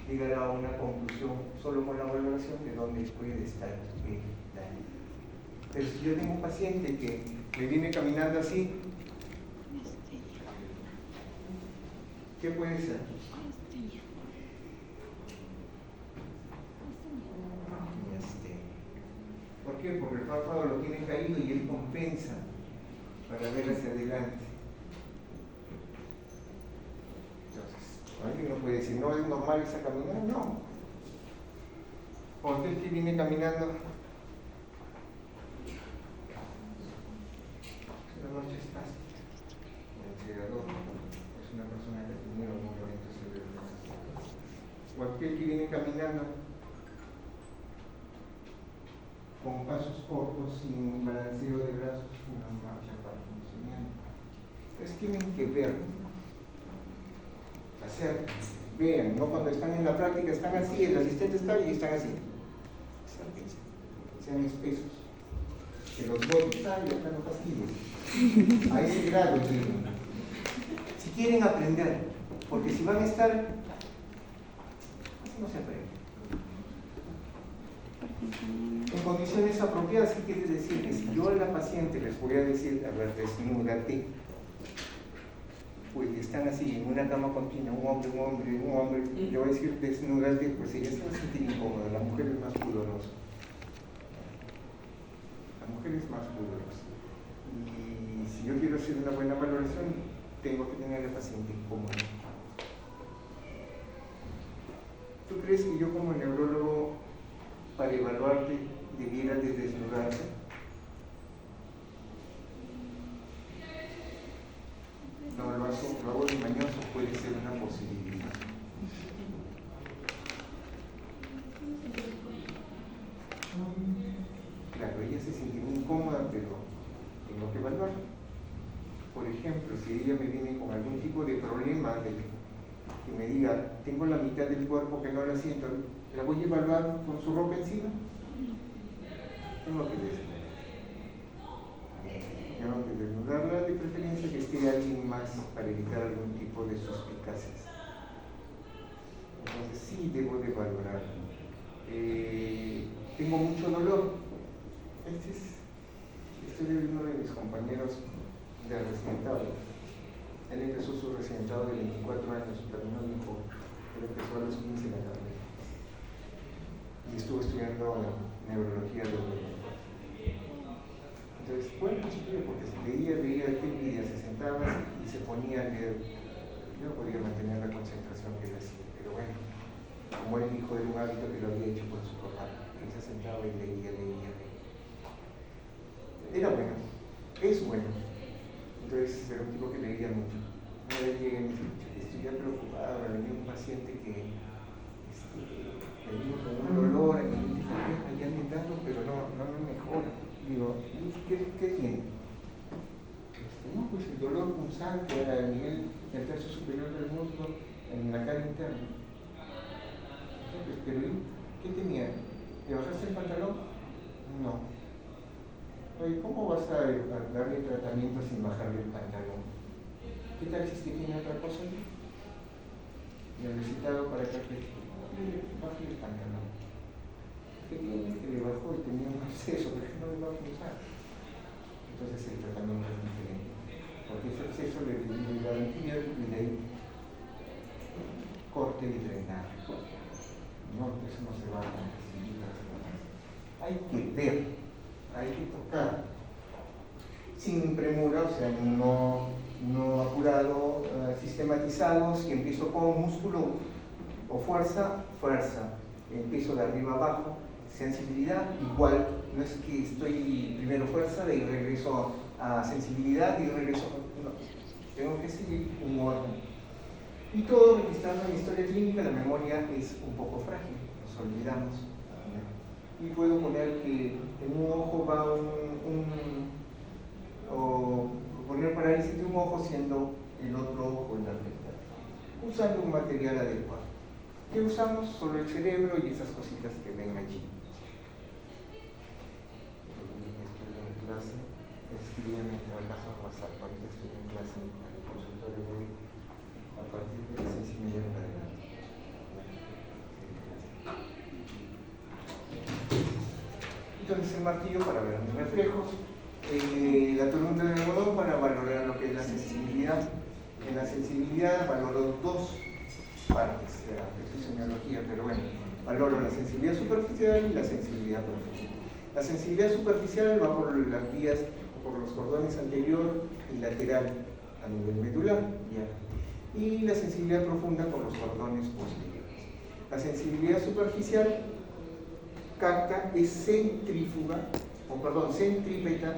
llegar a una conclusión solo con la valoración de dónde puede estar el daño. Pero si yo tengo un paciente que me viene caminando así, ¿qué puede ser? ¿Por qué? Porque el párpado lo tiene caído y él compensa para ver hacia adelante. Alguien no puede decir, no es normal esa caminada, no. O aquel que viene caminando, es una noche espástica, el cegador, es una persona que ha tenido algún evento cerebral. o aquel que viene caminando con pasos cortos, sin balanceo de brazos, una marcha para funcionamiento. Entonces tienen que ver, hacer, vean, no cuando están en la práctica están así, el asistente está y están así. Sean espesos. Que los botes, ay, acá no fastidies. A ese grado lleguen. Si quieren aprender, porque si van a estar, así no se aprende. En condiciones apropiadas, ¿qué quiere decir? Que si yo a la paciente les voy a decir, a ver, desnúdate, pues están así, en una cama continua, un hombre, le voy a decir desnúdate, pues ella se va a sentir incómoda, la mujer es más pudorosa. La mujer es más pudorosa. Y si yo quiero hacer una buena valoración, tengo que tener al paciente incómodo. ¿Tú crees que yo como neurólogo, para evaluarte, debiera de desnudarse? No, lo hago de mañoso, puede ser una posibilidad. Claro, ella se siente muy incómoda, pero tengo que evaluar. Por ejemplo, si ella me viene con algún tipo de problema, que me diga, tengo la mitad del cuerpo que no la siento, ¿la voy a evaluar con su ropa encima? Tengo que desnudarla. Tengo que desnudarla, de preferencia que esté alguien más para evitar algún tipo de suspicacias. Entonces sí debo de valorar. Tengo mucho dolor. Estoy de uno de mis compañeros de residentado. Él empezó su residentado de 24 años, terminó muy joven, pero empezó a los 15 la carrera. Y estuvo estudiando neurología de los. Entonces, bueno, porque si veía qué envidia, se sentaba y se ponía a leer. Yo no podía mantener la concentración que él hacía, pero bueno, como él dijo, era un hábito que lo había hecho con su papá. Él se sentaba y leía. Era bueno, es bueno. Entonces era un tipo que leía mucho. Una vez llegué y me dice, estoy ya preocupado, me venía un paciente que me vino con un dolor, y me dijo, ya me dado, pero no mejora. Digo, ¿qué tiene? No, pues el dolor punzante a nivel del tercio superior del muslo, en la cara interna. Pues, pero ¿qué tenía? ¿Le bajaste el pantalón? No. Oye, ¿cómo vas a darle tratamiento sin bajarle el pantalón? ¿Qué tal si es que tiene otra cosa? Necesitado para que baje el pantalón. ¿Qué tiene? Que le bajó y tenía un absceso, pero no le va a usar. Entonces el tratamiento es diferente. Porque ese absceso le da antibiótico y de ahí corte y drenaje. No, eso no se va a recibir. Hay que ver, hay que tocar. Sin premura, o sea, no apurado, sistematizado. Si empiezo con músculo o fuerza, empiezo de arriba abajo. Sensibilidad, igual, no es que estoy primero fuerza y regreso a sensibilidad y regreso, no, tengo que seguir un orden. Y todo registrando en historia clínica, la memoria es un poco frágil, nos olvidamos. Y puedo poner que en un ojo va o poner parálisis de un ojo siendo el otro ojo en la recta, usando un material adecuado. ¿Qué usamos? Solo el cerebro y esas cositas que ven allí. Escríbeme en el caso WhatsApp, ahorita estoy en clase en el consultorio de a partir de las 6:30 para adelante. Entonces el martillo para ver mis reflejos, la columna de algodón para valorar lo que es la sensibilidad. En la sensibilidad valoro dos partes, esto es semiología, pero bueno, valoro la sensibilidad superficial y la sensibilidad profunda. La sensibilidad superficial va por las vías, por los cordones anterior y lateral a nivel medular, ¿ya? Y la sensibilidad profunda por los cordones posteriores. La sensibilidad superficial capta, es centrípeta,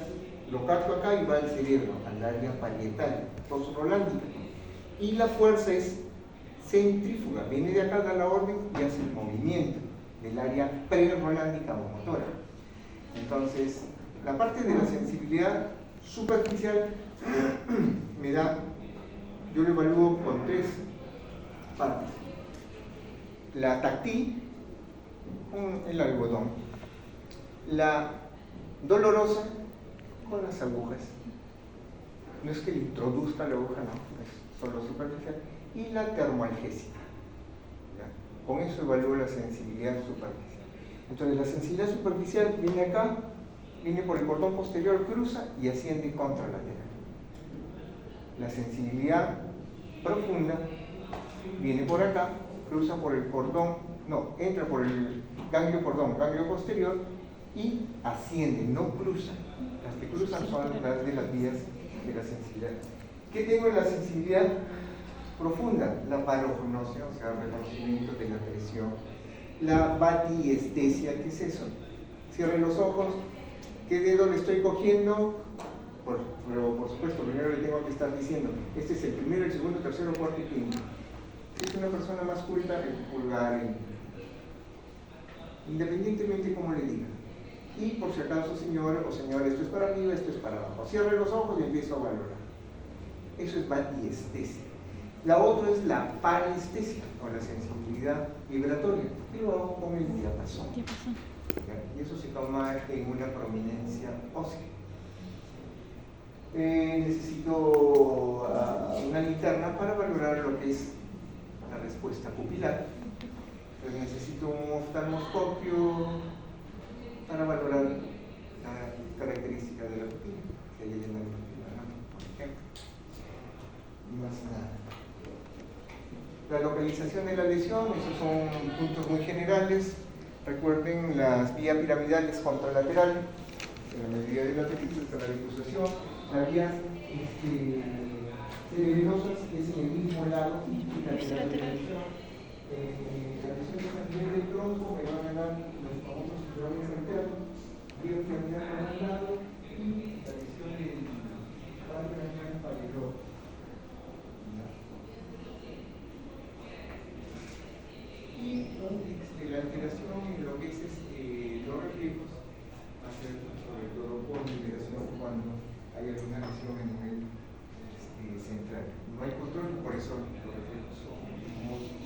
lo capto acá y va al cerebro, al área parietal, tosrolándica. Y la fuerza es centrífuga, viene de acá, da la orden y hace el movimiento del área prerolándica o motora. Entonces, la parte de la sensibilidad superficial me da, yo lo evalúo con 3 partes. La táctil, el algodón. La dolorosa, con las agujas. No es que le introduzca la aguja, no, es solo superficial. Y la termoalgésica. ¿Ya? Con eso evalúo la sensibilidad superficial. Entonces, la sensibilidad superficial viene acá, viene por el cordón posterior, cruza y asciende contralateral. La sensibilidad profunda viene por acá, cruza por el cordón, no, entra por el ganglio posterior y asciende, no cruza. Las que cruzan son las de las vías de la sensibilidad. ¿Qué tengo en la sensibilidad profunda? La parognosia, o sea, el reconocimiento de la presión. La batiestesia, ¿qué es eso? Cierre los ojos, ¿qué dedo le estoy cogiendo? Pero por supuesto, primero le tengo que estar diciendo, este es el primero, el segundo, el tercero, cuarto y quinto. Si es una persona más culta, el pulgar, independientemente de cómo le diga. Y por si acaso, señora o señora, esto es para arriba, esto es para abajo. Cierre los ojos y empiezo a valorar. Eso es batiestesia. La otra es la parestesia, o la sensibilidad vibratoria. Y lo hago con el diapasón. Y eso se toma en una prominencia ósea. Necesito una linterna para valorar lo que es la respuesta pupilar. Entonces necesito un oftalmoscopio para valorar la característica de la pupila, que hay en la pupila, ¿no? Por ejemplo. Y más nada. La localización de la lesión, esos son puntos muy generales. Recuerden las vías piramidales contralaterales, en la medida de la película está la difusación. Las vías cerebrosas es en el mismo lado y la lesión. La lesión es a nivel del tronco, me van a dar los famosos cinturones enteros, vías piramidales a un lado y la lesión del par craneal para el otro. Y la alteración en lo que es los reflejos, hacer sobre todo por liberación cuando hay alguna lesión en nivel central. No hay control, por eso los reflejos son muy...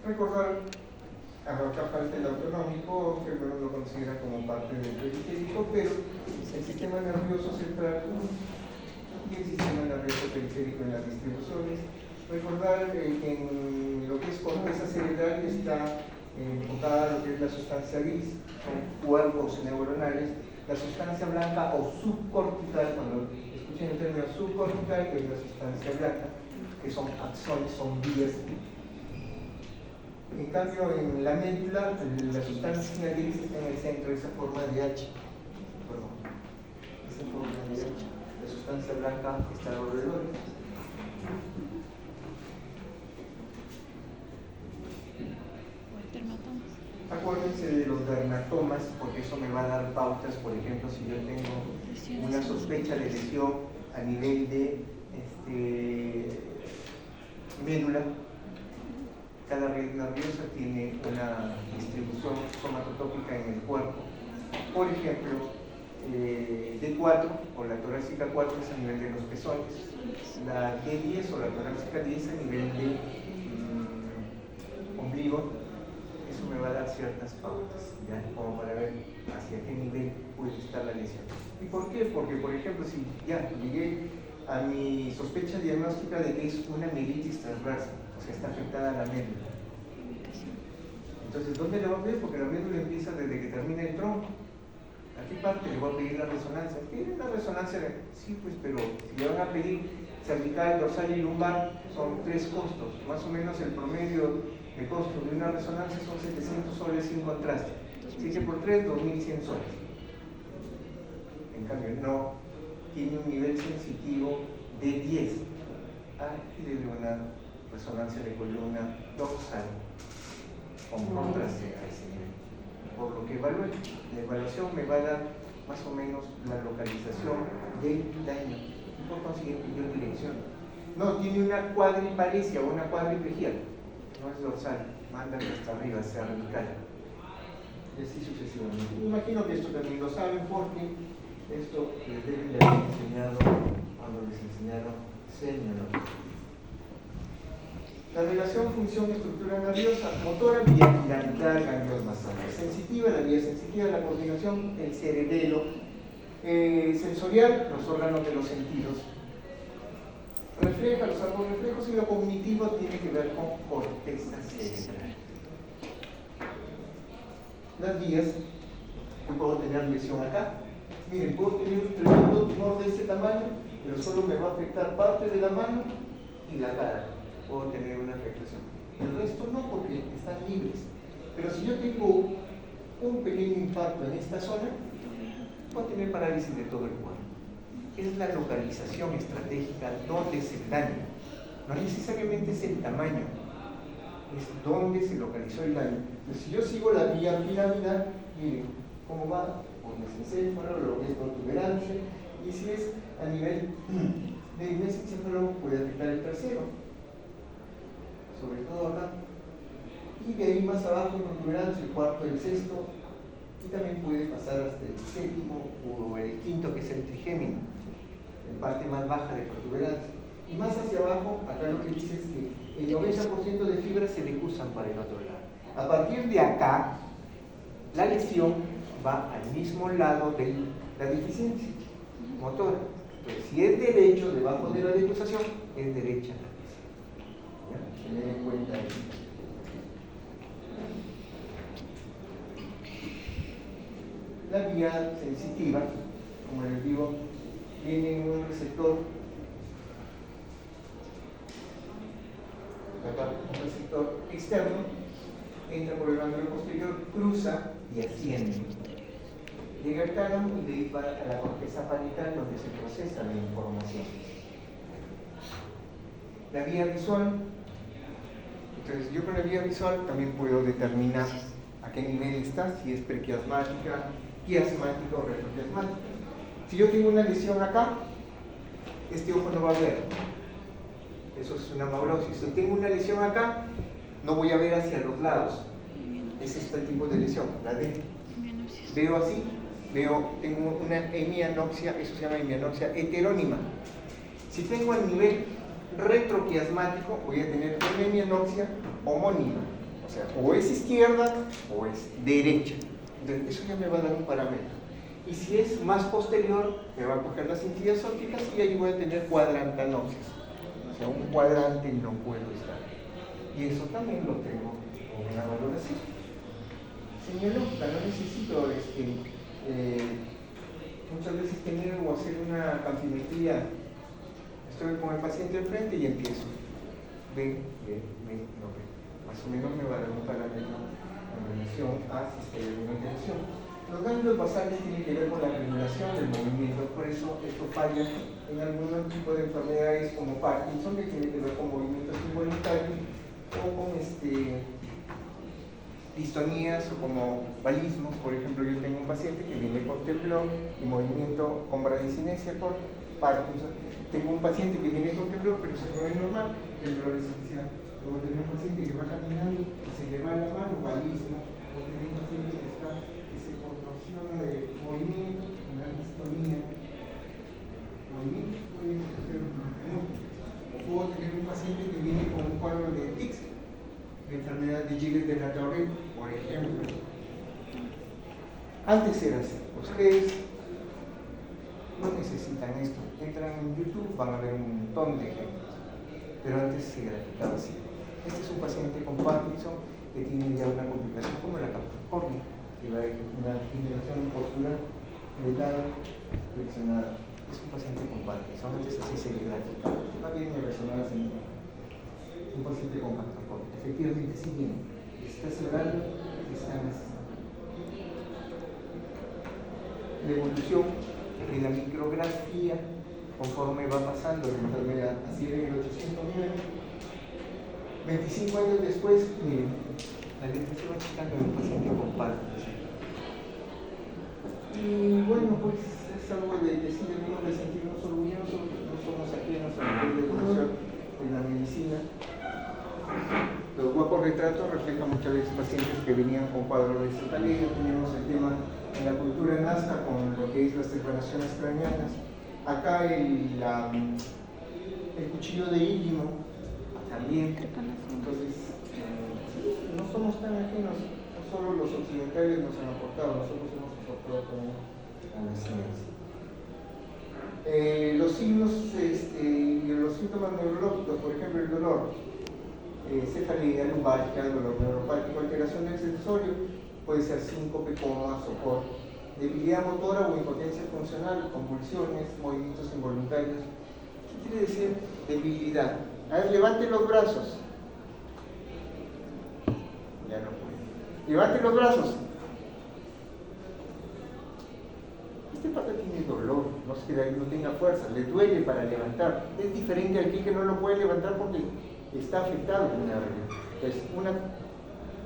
Recordar, acá falta el autonómico, que uno lo considera como parte del periférico, pero el sistema nervioso central y el sistema nervioso periférico en las distribuciones. Recordar que en lo que es corteza cerebral está enfocada lo que es la sustancia gris, son cuerpos neuronales. La sustancia blanca o subcortical, cuando escuchen el término subcortical, que es la sustancia blanca, que son axones, son vías. En cambio, en la médula, la sustancia gris está en el centro, esa forma de H. Perdón. Esa forma de H. La sustancia blanca está alrededor. Acuérdense de los dermatomas, porque eso me va a dar pautas. Por ejemplo, si yo tengo una sospecha de lesión a nivel de médula, cada red nerviosa tiene una distribución somatotópica en el cuerpo. Por ejemplo, D4 o la torácica 4 es a nivel de los pezones, la D10 o la torácica 10 a nivel de ombligo. Eso me va a dar ciertas pautas, ¿ya? Como para ver hacia qué nivel puede estar la lesión. ¿Y por qué? Porque, por ejemplo, si ya llegué a mi sospecha diagnóstica de que es una mielitis transversa, o sea, está afectada la médula. Entonces, ¿dónde le va a ver? Porque la médula empieza desde que termina el tronco. ¿A qué parte le voy a pedir la resonancia? ¿Qué es la resonancia? Sí, pues, pero si le van a pedir cervical, dorsal y lumbar, son 3 costos. Más o menos el promedio de costo de una resonancia son 700 soles sin contraste. Si dice por 3, 2100 soles. En cambio, no tiene un nivel sensitivo de 10. Pídele una resonancia de columna dorsal con contraste a ese nivel. Por lo que evalúe, la evaluación me va a dar más o menos la localización del daño y por consiguiente yo direcciono. No, tiene una cuadripalegia o una cuadriplegia, no es dorsal, manda hasta arriba, cervical. Y así sucesivamente. Me imagino que esto también lo saben porque esto les deben de haber enseñado cuando les enseñaron semiología. La relación función-estructura nerviosa, motora, vía piramidal, ganglios basales. Sensitiva, la vía sensitiva, la coordinación, el cerebelo. Sensorial, los órganos de los sentidos. Refleja los árboles reflejos y lo cognitivo tiene que ver con corteza cerebral. Las vías, yo puedo tener lesión acá. Miren, puedo tener un tremendo tumor de este tamaño, pero solo me va a afectar parte de la mano y la cara. Puedo tener una afectación. El resto no, porque están libres. Pero si yo tengo un pequeño impacto en esta zona, puedo tener parálisis de todo el cuerpo. Es la localización estratégica, dónde es el daño. No necesariamente es el tamaño, es dónde se localizó el daño. Entonces, si yo sigo la vía piramidal, miren cómo va, por mesencéfalo, lo que es protuberancia, y si es a nivel del mesencéfalo, puede afectar el tercero, sobre todo acá, y de ahí más abajo, protuberancia, el cuarto, el sexto, y también puede pasar hasta el séptimo o el quinto, que es el trigémino, la parte más baja de protuberancia. Y más hacia abajo, acá lo que dice es que el 90% de fibras se decursan para el otro lado. A partir de acá, la lesión va al mismo lado de la deficiencia motora. Entonces, si es derecho, debajo de la decusación, es derecha la lesión. Tener en cuenta eso. La vía sensitiva, como les digo, tiene un receptor, acá, un receptor externo, entra por el ganglio posterior, cruza y asciende. Llega al tálamo y de ahí va a la corteza parietal donde se procesa la información. La vía visual, entonces yo con la vía visual también puedo determinar a qué nivel está, si es prequiasmática, quiasmática o retroquiasmática. Si yo tengo una lesión acá, este ojo no va a ver. Eso es una maurosis. Si tengo una lesión acá, no voy a ver hacia los lados. Es este tipo de lesión, la D. Veo así, tengo una hemianopsia, eso se llama hemianopsia heterónima. Si tengo el nivel retroquiasmático, voy a tener una hemianopsia homónima. O sea, o es izquierda o es derecha. Entonces, eso ya me va a dar un parámetro. Y si es más posterior, me va a coger las encías ópticas y ahí voy a tener cuadrantanopsias. O sea, un cuadrante no puedo estar. Y eso también lo tengo con una valoración. Señor, no necesito muchas veces tener o hacer una campimetría. Estoy con el paciente al frente y empiezo. Ve, no ve. Más o menos me va a dar un parámetro en relación a si hay alguna tensión. Los ganglios basales tienen que ver con la regulación del movimiento, por eso esto falla en algún tipo de enfermedades como Parkinson, que tiene que ver con movimientos involuntarios, o con distonías o como balismos. Por ejemplo, yo tengo un paciente que viene con temblor y movimiento con bradicinesia por Parkinson. Tengo un paciente que viene con temblor, pero eso no es normal, temblor esencial. Luego tengo un paciente que va caminando y se le va la mano, balismo. O tengo un paciente que se contorsiona de movimiento, una distonía. Movimiento puede ser mucho. O puedo tener un paciente que viene con un cuadro de tics, de enfermedad de Gilles de la Tourette, por ejemplo. Antes era así. Ustedes no necesitan esto. Entran en YouTube, van a ver un montón de ejemplos. Pero antes se graficaba así. Este es un paciente con Parkinson que tiene ya una complicación como la capricornia, que va a una degeneración postural letal flexionada. Es un paciente con Parkinson, antes así se le graficaba. Va bien en resonancia central. Un paciente con capricornia. Efectivamente, sí viene. Está cerebral, está necesitado. La evolución de la micrografía, conforme va pasando la enfermedad, así era en el 809. 25 años después, miren, la letra se va achicando en un paciente con Parkinson. Y Y bueno, pues es algo de sentirnos orgullosos, no somos ajenos a la evolución de la medicina. Los guapos retratos reflejan muchas veces pacientes que venían con cuadros de cefalea. Tenemos el tema en la cultura nazca con lo que es las trepanaciones craneanas. Acá el cuchillo de Illino también. Entonces, no somos tan ajenos, no solo los occidentales nos han aportado, nosotros hemos aportado también a la ciencia. Los signos y los síntomas neurológicos, por ejemplo el dolor, cefalea, lumbática, dolor neuropático, alteración del sensorio, puede ser síncope, coma, sopor, debilidad motora o impotencia funcional, convulsiones, movimientos involuntarios. ¿Qué quiere decir debilidad? A ver, levante los brazos. Ya no puede. Levante los brazos. Este pata tiene dolor, no es que no tenga fuerza, le duele para levantar. Es diferente al que no lo puede levantar porque está afectado en una regla. Entonces, una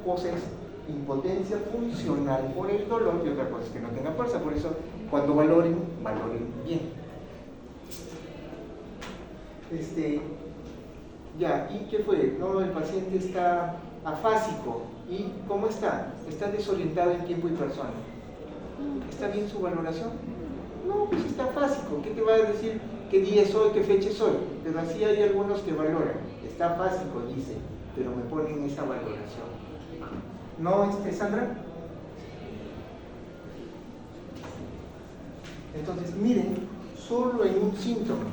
cosa es impotencia funcional por el dolor y otra cosa es que no tenga fuerza. Por eso, cuando valoren bien. Ya, ¿y qué fue? No, el paciente está afásico. ¿Y cómo está? Está desorientado en tiempo y persona. ¿Está bien su valoración? No, pues está afásico. ¿Qué te va a decir qué día es hoy, qué fecha es hoy? Pero así hay algunos que valoran. Está afásico, dice, pero me ponen esa valoración. ¿No, Sandra? Entonces, miren, solo en un síntoma,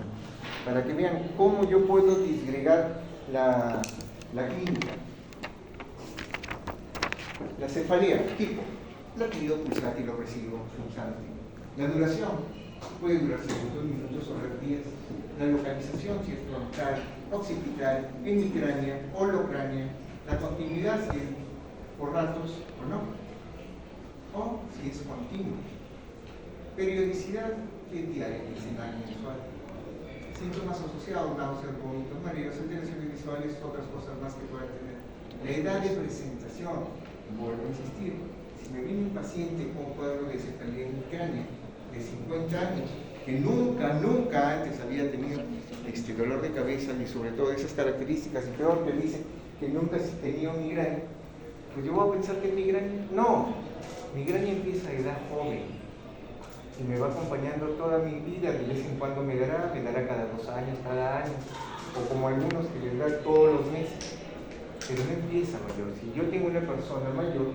para que vean cómo yo puedo disgregar la clínica. La cefalea, tipo, latido, pulsátil, opresivo, punzante. La duración puede durar segundos, minutos o horas, días. La localización, si es frontal, occipital, hemicránea, holocránea. La continuidad, si es por ratos o no, o si es continuo. Periodicidad, que es diaria, quincenal, mensual. Síntomas asociados, náuseas, vómitos, mareos, alteraciones visuales, otras cosas más que pueda tener. La edad de presentación, vuelvo a insistir, si me viene un paciente con cuadro de cefalea hemicránea de 50 años, que nunca antes había tenido dolor de cabeza y sobre todo esas características, y peor que dice que nunca tenía migraña, pues yo voy a pensar que es migraña. No, migraña empieza a edad joven y me va acompañando toda mi vida. De vez en cuando me dará cada 2 años, cada año, o como algunos que les da todos los meses, pero no empieza mayor. Si yo tengo una persona mayor,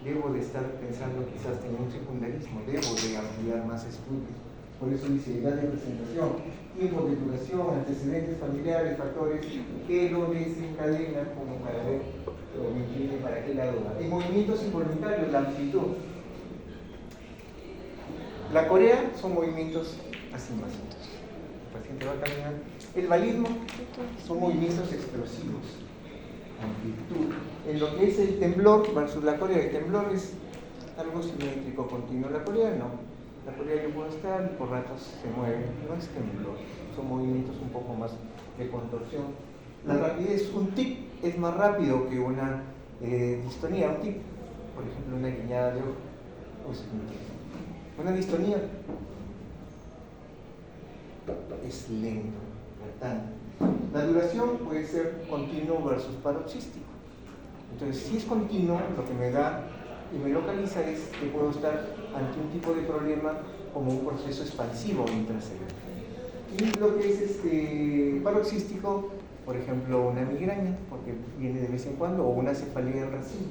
debo de estar pensando quizás en un secundarismo, debo de ampliar más estudios. Por eso dice edad de presentación, tiempo de duración, antecedentes familiares, factores que lo desencadenan como para ver o me incline para qué lado va. En movimientos involuntarios, la amplitud. La corea son movimientos así más lentos. El paciente va caminando. El balismo son movimientos explosivos. Amplitud. En lo que es el temblor versus la corea, el temblor es algo simétrico, continuo. La corea no. La corea yo puedo estar y por ratos se mueve. No es temblor, son movimientos un poco más de contorsión. La rapidez, un tic es más rápido que una distonía. Un tic, por ejemplo, una guiñada de ojo, pues una distonía es lento, cortante. La duración puede ser continuo versus paroxístico. Entonces, si es continuo, lo que me da y me localiza es que puedo estar ante un tipo de problema como un proceso expansivo intracerebral. Y lo que es paroxístico, por ejemplo, una migraña, porque viene de vez en cuando, o una cefalea en racimo.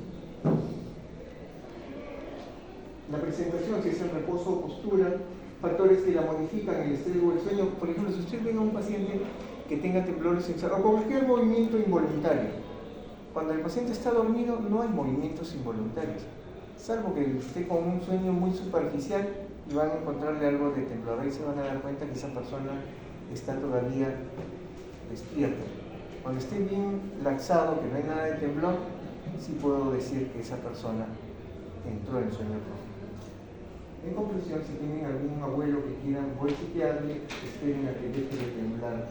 La presentación, si es el reposo o postura, factores que la modifican, el estrés o el sueño. Por ejemplo, si usted ve a un paciente que tenga temblores en o cualquier movimiento involuntario, cuando el paciente está dormido no hay movimientos involuntarios, salvo que esté con un sueño muy superficial y van a encontrarle algo de temblor. Ahí se van a dar cuenta que esa persona está todavía despierta. Cuando esté bien laxado, que no hay nada de temblor, sí puedo decir que esa persona entró en sueño profundo. En conclusión, si tienen algún abuelo que quieran bolsiquearle, esperen a que deje de temblar.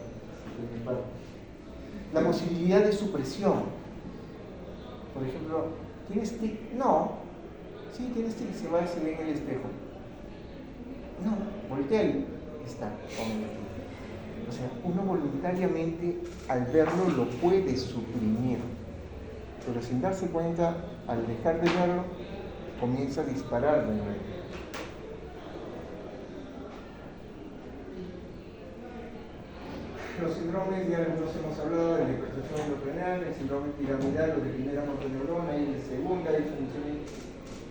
La posibilidad de supresión. Por ejemplo, ¿tienes tic? No. Sí, tienes tic, se ve en el espejo. que ahí está omitido. O sea, uno voluntariamente al verlo lo puede suprimir, pero sin darse cuenta, al dejar de verlo, comienza a disparar de nuevo. Los síndromes, ya algunos hemos hablado de la hipertrofia endocrinal, el síndrome piramidal o de primera motoneurona y de segunda, hay funciones,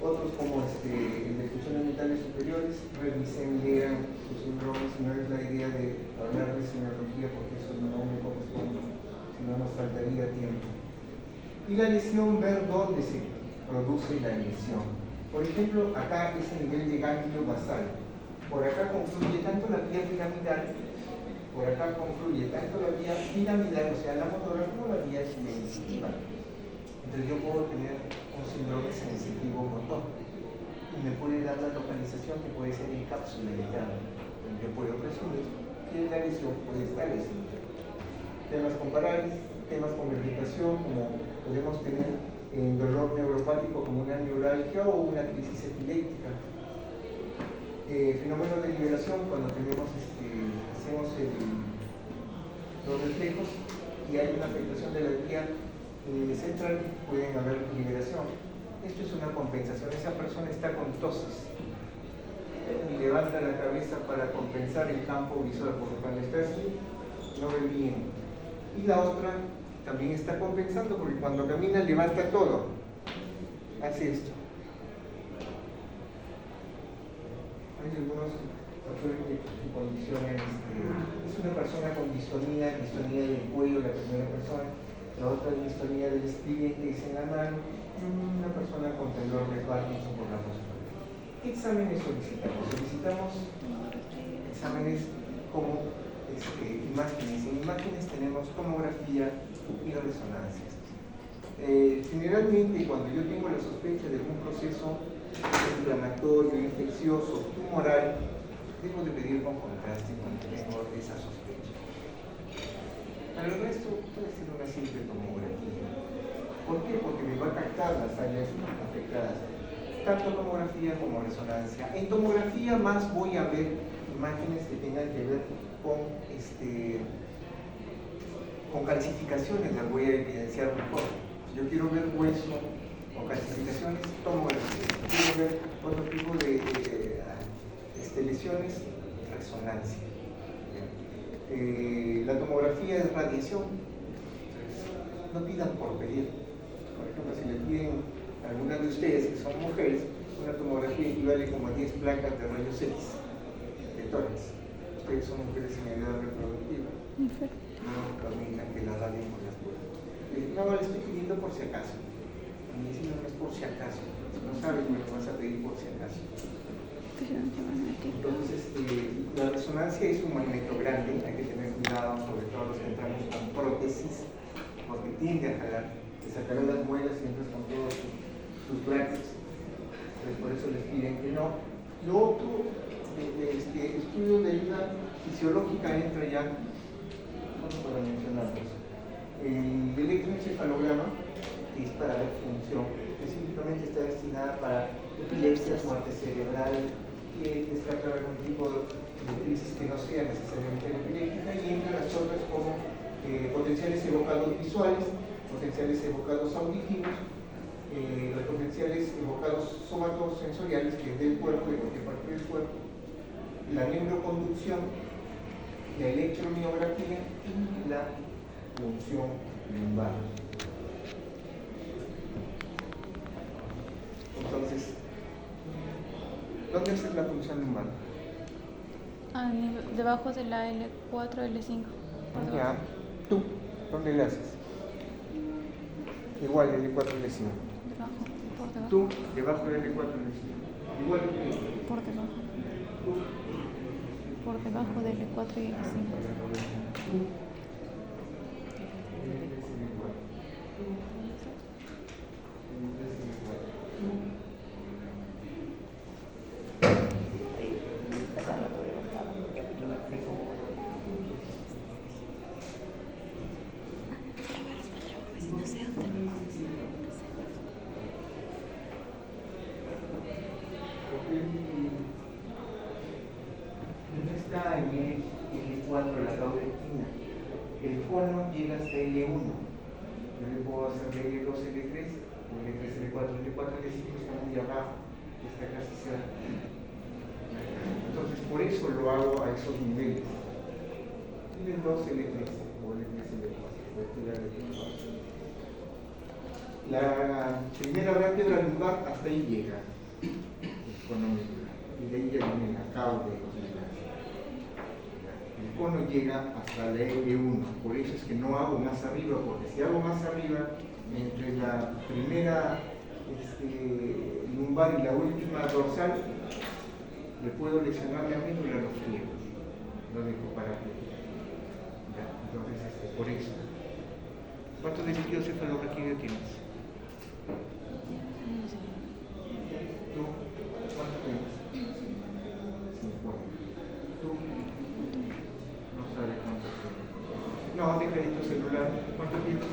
otros como el de funciones mentales superiores. Revisen, lean sus síndromes, no es la idea de hablar de semiología porque eso no me corresponde, si no nos faltaría tiempo. Y la lesión, ver dónde se produce la lesión. Por ejemplo, acá es el nivel de ganglio basal. Por acá concluye tanto la vía piramidal, por acá concluye tanto la vía piramidal, o sea, la motora, como la vía sensitiva. Entonces yo puedo tener un síndrome sensitivo motor y me puede dar la localización que puede ser en cápsula de grano. Yo puedo presumir que la lesión puede estar en temas comparables, temas con verificación, como podemos tener en dolor neuropático como una neuralgia o una crisis epiléptica. Fenómeno de liberación, cuando tenemos, hacemos los reflejos y hay una afectación de la vía central, pueden haber liberación. Esto es una compensación, esa persona está con tosis y levanta la cabeza para compensar el campo visual, porque cuando está así no ve bien. Y la otra también está compensando, porque cuando camina levanta todo, hace esto. Hay algunos factores de condiciones. Es una persona con distonía del cuello, la primera persona, la otra distonía del espine, que es en la mano, una persona con temblor de Parkinson por la postura. ¿Qué exámenes solicitamos? Solicitamos exámenes como imágenes. En imágenes tenemos tomografía y resonancias. Generalmente, cuando yo tengo la sospecha de algún proceso inflamatorio, infeccioso, tumoral, debo de pedir con contraste cuando tengo esa sospecha. Para el resto, puede ser una simple tomografía. ¿Por qué? Porque me va a captar las áreas afectadas, tanto tomografía como resonancia. En tomografía más voy a ver imágenes que tengan que ver con calcificaciones, las voy a evidenciar mejor. Si yo quiero ver hueso o calcificaciones, tomografía. Si quiero ver otro tipo de lesiones, resonancia. La tomografía es radiación. Entonces, no pidan por pedir. Por ejemplo, si le piden a alguna de ustedes que son mujeres, una tomografía equivale como a 10 placas de rayos X de tórax. Ustedes son mujeres sin edad reproductiva. No permitan que la radien por las puertas. No, le estoy pidiendo por si acaso. La medicina no es por si acaso. Si no sabes, me lo vas a pedir por si acaso. Entonces, la resonancia es un magneto grande, hay que tener cuidado, sobre todo los que entramos con prótesis, porque tiende a jalar, te sacarán las muelas y entras con todos sus brackets. Entonces, por eso les piden que no. Lo otro, estudio de ayuda fisiológica entra ya, vamos para mencionarlos. El electroencefalograma, que es para ver función, específicamente está destinada para epilepsias, muerte cerebral, que descarta algún tipo de crisis que no sea necesariamente epiléptica, y entre las otras como potenciales evocados visuales, potenciales evocados auditivos, los potenciales evocados somatosensoriales, que es del cuerpo, de cualquier parte del cuerpo, la neuroconducción, la electromiografía y la función lumbar. Entonces, ¿dónde haces la función lumbar? Debajo de la L4, L5. Ya. ¿Tú? ¿Dónde la haces? Igual, L4, L5. Debajo, por debajo. Tú, debajo del L4, L5. Igual que Por debajo. tú. Por debajo del L4 y L5. está en el L4 de la cauda equina. El cono llega hasta L1. Yo le puedo hacer de L2, L3, o L3, L4, L4, L5 está muy abajo, está casi cerca. Entonces, por eso lo hago a esos niveles. L2, L3, o L3, L4. La primera vértebra lumbar hasta ahí llega, el cono medular, y de ahí ya viene la cauda de los lumbares. El cono llega hasta la L1, por eso es que no hago más arriba, porque si hago más arriba, entre la primera lumbar y la última dorsal, le puedo lesionar la médula, lo friego, lo dejo para que. Entonces, por eso. ¿Cuánto de líquido cefalorraquídeo tienes? ¿Tú? ¿Cuánto tienes? 50. ¿Tú? No sabes cuánto tienes. No, deja ahí tu celular. ¿Cuánto tienes?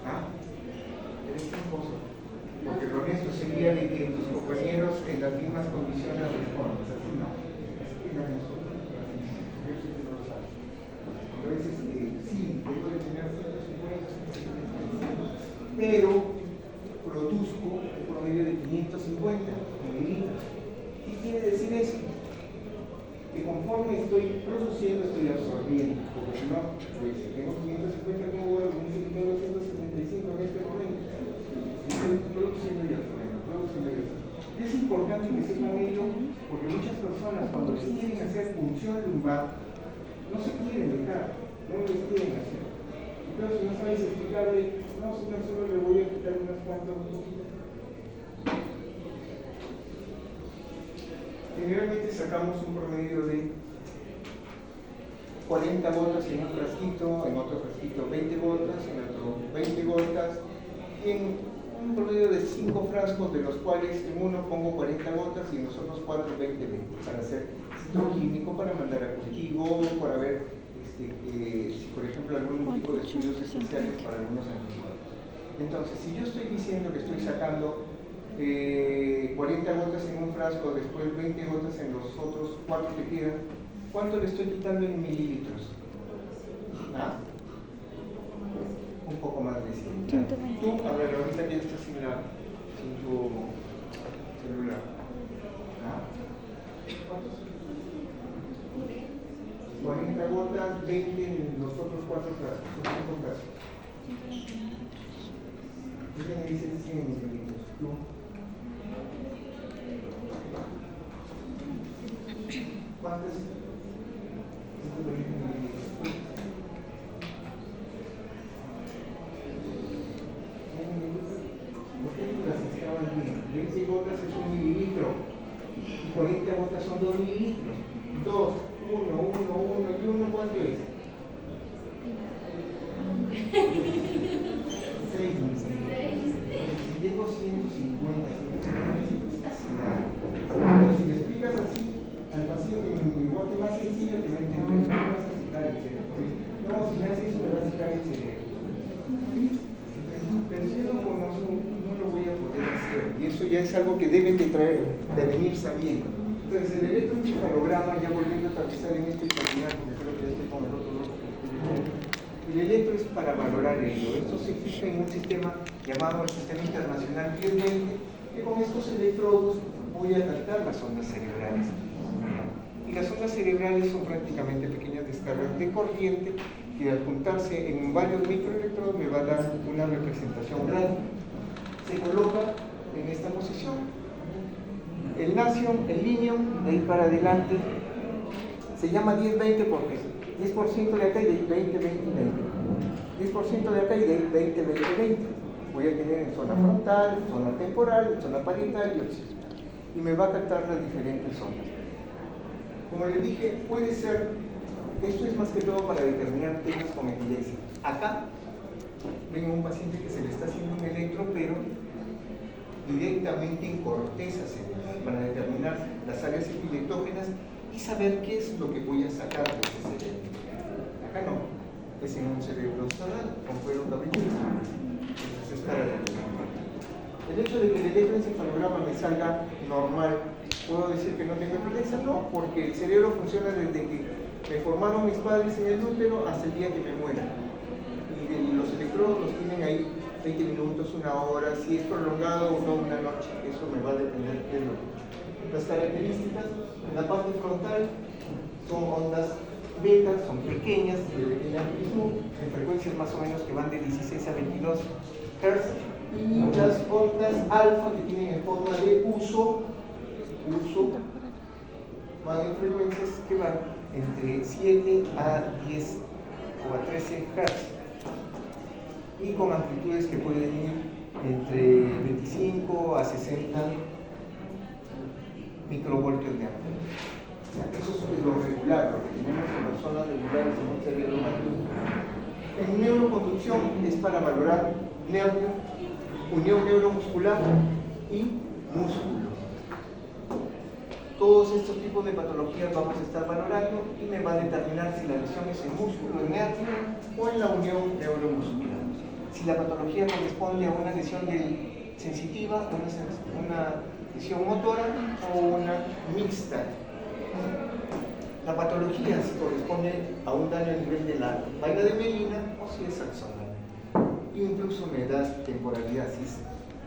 ¿Ah? Eres tramposo. Porque lo honesto sería de que tus compañeros en las mismas condiciones respondan. Así no. Así no nosotros. Yo sé que no lo sabes. Entonces, sí, debo de tener 150, pero produzco un promedio de 550 mililitros. ¿Qué quiere decir eso? Que conforme estoy produciendo, estoy absorbiendo. Porque si no, pues, si tengo 550, ¿cómo voy a producir 275 en este momento? Estoy produciendo y absorbiendo, produciendo y absorbiendo. Es importante que sepan ello, porque muchas personas, cuando les quieren hacer punción lumbar, no se quieren dejar, no les quieren hacer. Entonces, si no sabes explicarle, no, señor, solo le voy a quitar unas cuantas poquitas. Generalmente sacamos un promedio de 40 gotas en un frasquito, en otro frasquito 20 gotas, en otro 20 gotas, y en un promedio de 5 frascos, de los cuales en uno pongo 40 gotas y en los otros 4, 20, para hacer químico, para mandar a cultivo, para ver si por ejemplo algún tipo de estudios especiales para algunos antibióticos. Entonces, si yo estoy diciendo que estoy sacando 40 gotas en un frasco, después 20 gotas en los otros 4 que quedan, ¿cuánto le estoy quitando en mililitros? ¿Ah? Un poco más de 100. Tú, a ver, ahorita que estás sin tu celular. ¿Ah? ¿Cuántos? 40 gotas, 20 en los otros 4 frascos, son 5 frascos. ¿Qué me dices 100 mililitros? ¿Tú? ¿Cuántas? 120 mililitros. ¿Por qué las estaban bien? 20 gotas es 1 mililitro y 40 gotas son 2 mililitros. 2, 1, 1, 1 y 1, ¿cuánto es? 6 mililitros. Si llego 150, casi nada. Pero si le explicas así al paciente en un lenguaje más sencillo, te va a entender, no vas a citar el cerebro. No, si me hace eso, me va a citar el cerebro. Pero si yo no conozco, no lo voy a poder hacer. Y eso ya es algo que deben de venir sabiendo. Entonces, el electroencefalograma, ya volviendo a aterrizar en este terminal, porque creo que estoy con el otro loco. El electro es para valorar ello. Esto se fija en un sistema llamado el Sistema Internacional 1020, que con estos electrodos voy a captar las ondas cerebrales. Y las ondas cerebrales son prácticamente pequeñas descargas de corriente que al juntarse en varios microelectrodos me va a dar una representación grande. Se coloca en esta posición. El nación, el linium, de ahí para adelante, se llama 10-20 porque 10% de acá y de 20-20-20. 10% de acá y de 20-20-20. Voy a tener en zona frontal, en zona temporal, en zona parietal y occipital. Y me va a captar las diferentes zonas. Como les dije, puede ser, esto es más que todo para determinar temas con epilepsia. Acá vengo un paciente que se le está haciendo un electro, pero directamente en corteza cerebral, para determinar las áreas epileptógenas y saber qué es lo que voy a sacar de ese cerebro. Acá no, es en un cerebro zonal, con cuero cabelludo. Entonces es para determinar. El hecho de que el electroencefalograma me salga normal ¿Puedo decir que no tengo epilepsia? No, porque el cerebro funciona desde que me formaron mis padres en el útero hasta el día que me muera. Y los electrodos los tienen ahí 20 minutos, una hora, si es prolongado o no una noche, eso me va a depender de las características. En la parte frontal son ondas beta, son pequeñas, de pequeña amplitud, en frecuencias más o menos que van de 16 a 22 Hz, y las ondas alfa que tienen en forma de uso van en frecuencias que van entre 7 a 10 o a 13 Hz y con amplitudes que pueden ir entre 25 a 60 microvoltios de amplitud. O sea, eso es lo regular, lo que tenemos en personas regulares en un cerebro magnífico. En neuroconducción es para valorar nervio, unión neuromuscular y músculo. Todos estos tipos de patologías vamos a estar valorando y me va a determinar si la lesión es en músculo, en nervio o en la unión neuromuscular. Si la patología corresponde a una lesión sensitiva, una lesión motora o una mixta. La patología si corresponde a un daño a nivel de la vaina de Melina o si es axonal. Incluso me da temporalidad si es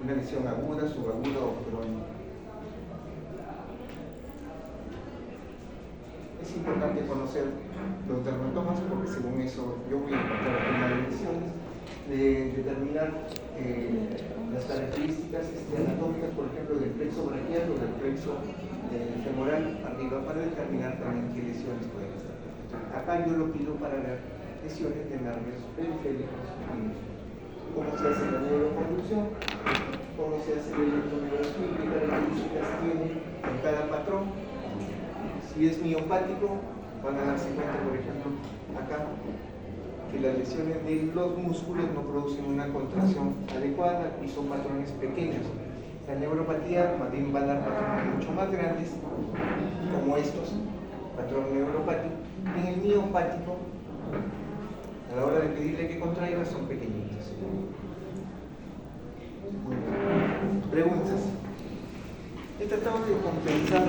una lesión aguda, subaguda o crónica. Es importante conocer los dermatomas porque según eso yo voy a encontrar algunas lesiones, determinar las características anatómicas, por ejemplo, del plexo braquial o del plexo femoral arriba para determinar también qué lesiones pueden estar. Acá yo lo pido para ver lesiones de nervios periféricos, cómo se hace la neuroconducción, cómo se hace la electromiografía, qué características tiene en cada patrón. Si es miopático, van a darse cuenta, por ejemplo, acá, que las lesiones de los músculos no producen una contracción adecuada y son patrones pequeños. La neuropatía más bien va a dar patrones mucho más grandes, como estos, patrón neuropático. En el miopático, a la hora de pedirle que contraiga, son pequeñitos. Preguntas. He tratado de compensar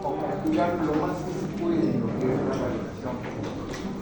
o calcular lo más que se puede en lo que es la valoración.